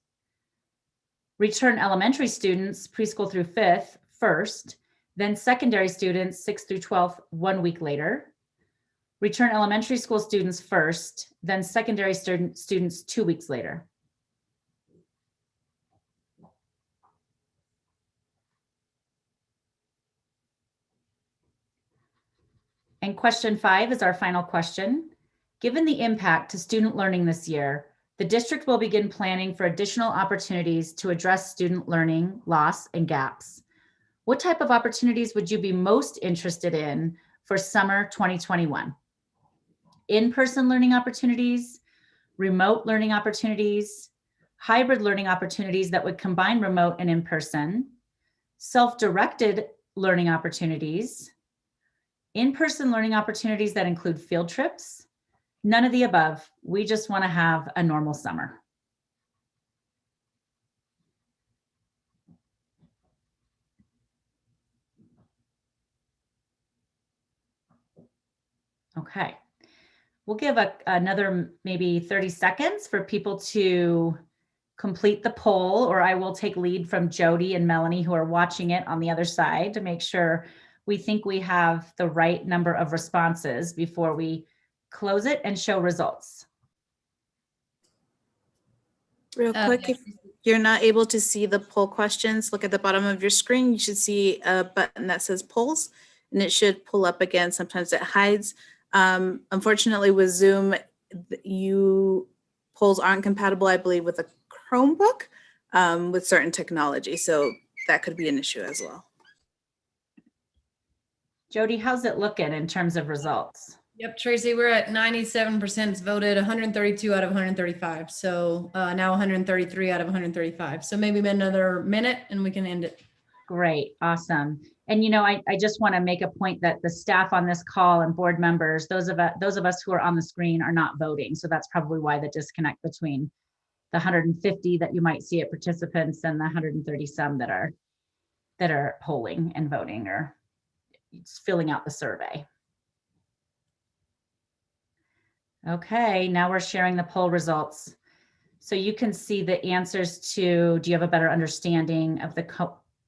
Return elementary students, preschool through 5th, first, then secondary students, 6th through 12th, 1 week later. Return elementary school students first, then secondary students 2 weeks later. And question 5 is our final question. Given the impact to student learning this year, the district will begin planning for additional opportunities to address student learning loss and gaps. What type of opportunities would you be most interested in for summer 2021? In-person learning opportunities, remote learning opportunities, hybrid learning opportunities that would combine remote and in-person, self-directed learning opportunities, in-person learning opportunities that include field trips. None of the above. We just want to have a normal summer. Okay. We'll give another maybe 30 seconds for people to complete the poll, or I will take lead from Jody and Melanie, who are watching it on the other side, to make sure we think we have the right number of responses before we close it and show results. Real quick, if you're not able to see the poll questions, look at the bottom of your screen. You should see a button that says polls, and it should pull up again. Sometimes it hides. Unfortunately, with Zoom, polls aren't compatible, I believe, with a Chromebook with certain technology. So that could be an issue as well. Jody, how's it looking in terms of results? Yep, Tracy, we're at 97% voted, 132 out of 135. So now 133 out of 135. So maybe another minute and we can end it. Great, awesome. And I just want to make a point that the staff on this call and board members, those of us who are on the screen are not voting. So that's probably why the disconnect between the 150 that you might see at participants and the 130 some that are polling and voting or filling out the survey. Okay, now we're sharing the poll results. So you can see the answers to, do you have a better understanding of the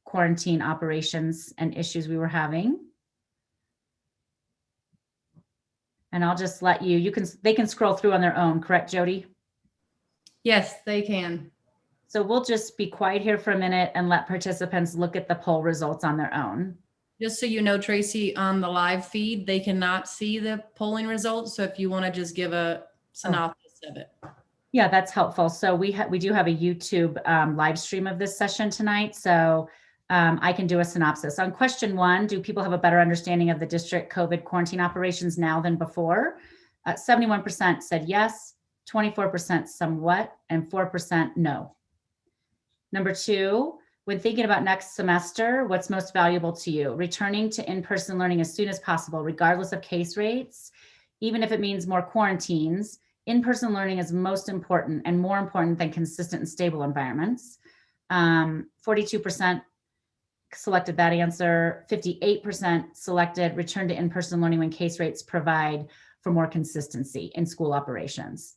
quarantine operations and issues we were having? And I'll just let they can scroll through on their own, correct, Jody? Yes, they can. So we'll just be quiet here for a minute and let participants look at the poll results on their own. Just so you know, Tracy, on the live feed, they cannot see the polling results. So if you want to just give a synopsis of it. Yeah, that's helpful. So we do have a YouTube live stream of this session tonight. So I can do a synopsis. On question 1, do people have a better understanding of the district COVID quarantine operations now than before? 71% said yes, 24% somewhat, and 4% no. Number 2, when thinking about next semester, what's most valuable to you? Returning to in-person learning as soon as possible, regardless of case rates, even if it means more quarantines. In-person learning is most important and more important than consistent and stable environments. 42% selected that answer. 58% selected return to in-person learning when case rates provide for more consistency in school operations.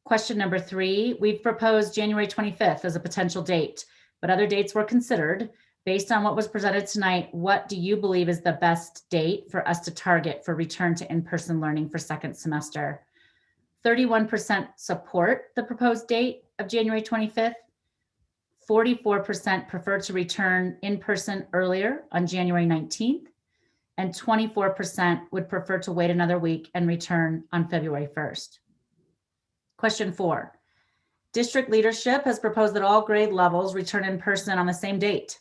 Question number 3, we've proposed January 25th as a potential date, but other dates were considered. Based on what was presented tonight, what do you believe is the best date for us to target for return to in-person learning for second semester? 31% support the proposed date of January 25th. 44% prefer to return in person earlier on January 19th. And 24% would prefer to wait another week and return on February 1st. Question 4, district leadership has proposed that all grade levels return in person on the same date.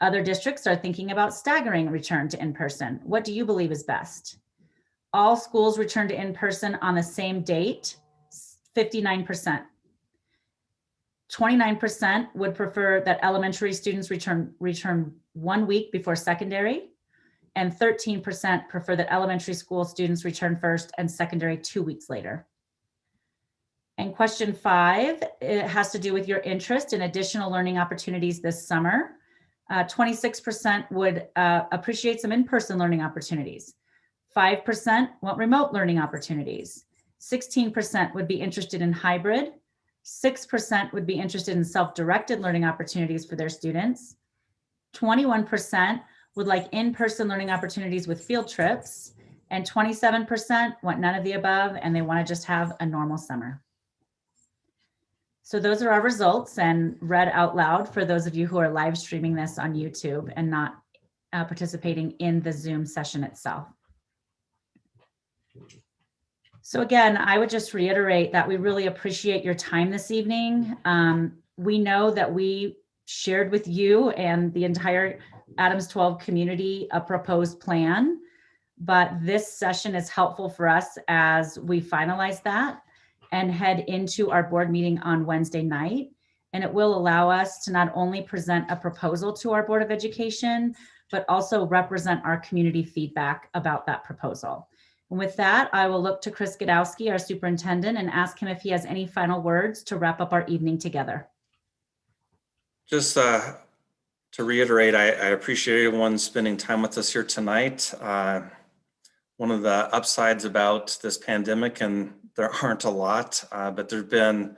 Other districts are thinking about staggering return to in-person. What do you believe is best? All schools return to in-person on the same date, 59%. 29% would prefer that elementary students return 1 week before secondary, and 13% prefer that elementary school students return first and secondary 2 weeks later. And question 5, it has to do with your interest in additional learning opportunities this summer. 26% would appreciate some in-person learning opportunities. 5% want remote learning opportunities. 16% would be interested in hybrid. 6% would be interested in self-directed learning opportunities for their students. 21% would like in-person learning opportunities with field trips. And 27% want none of the above, and they want to just have a normal summer. So those are our results, and read out loud for those of you who are live streaming this on YouTube and not participating in the Zoom session itself. So again, I would just reiterate that we really appreciate your time this evening. We know that we shared with you and the entire Adams 12 community a proposed plan, but this session is helpful for us as we finalize that and head into our board meeting on Wednesday night. And it will allow us to not only present a proposal to our Board of Education, but also represent our community feedback about that proposal. And with that, I will look to Chris Godowski, our superintendent, and ask him if he has any final words to wrap up our evening together. Just to reiterate, I appreciate everyone spending time with us here tonight. One of the upsides about this pandemic, and there aren't a lot, but there've been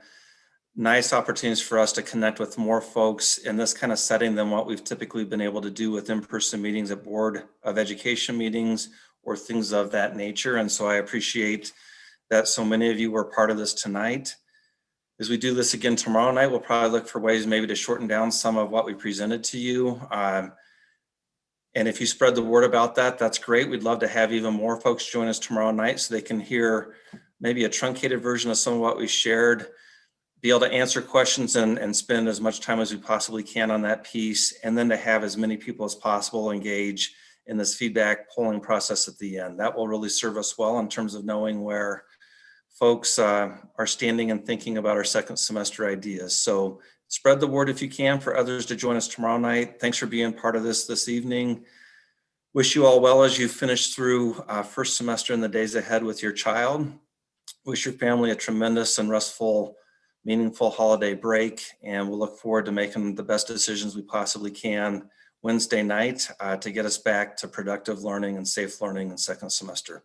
nice opportunities for us to connect with more folks in this kind of setting than what we've typically been able to do with in-person meetings at Board of Education meetings or things of that nature. And so I appreciate that so many of you were part of this tonight. As we do this again tomorrow night, we'll probably look for ways maybe to shorten down some of what we presented to you. And if you spread the word about that, that's great. We'd love to have even more folks join us tomorrow night so they can hear maybe a truncated version of some of what we shared, be able to answer questions and spend as much time as we possibly can on that piece, and then to have as many people as possible engage in this feedback polling process at the end. That will really serve us well in terms of knowing where folks are standing and thinking about our second semester ideas. So spread the word if you can for others to join us tomorrow night. Thanks for being part of this evening. Wish you all well as you finish through first semester in the days ahead with your child. Wish your family a tremendous and restful, meaningful holiday break, and we'll look forward to making the best decisions we possibly can Wednesday night to get us back to productive learning and safe learning in second semester.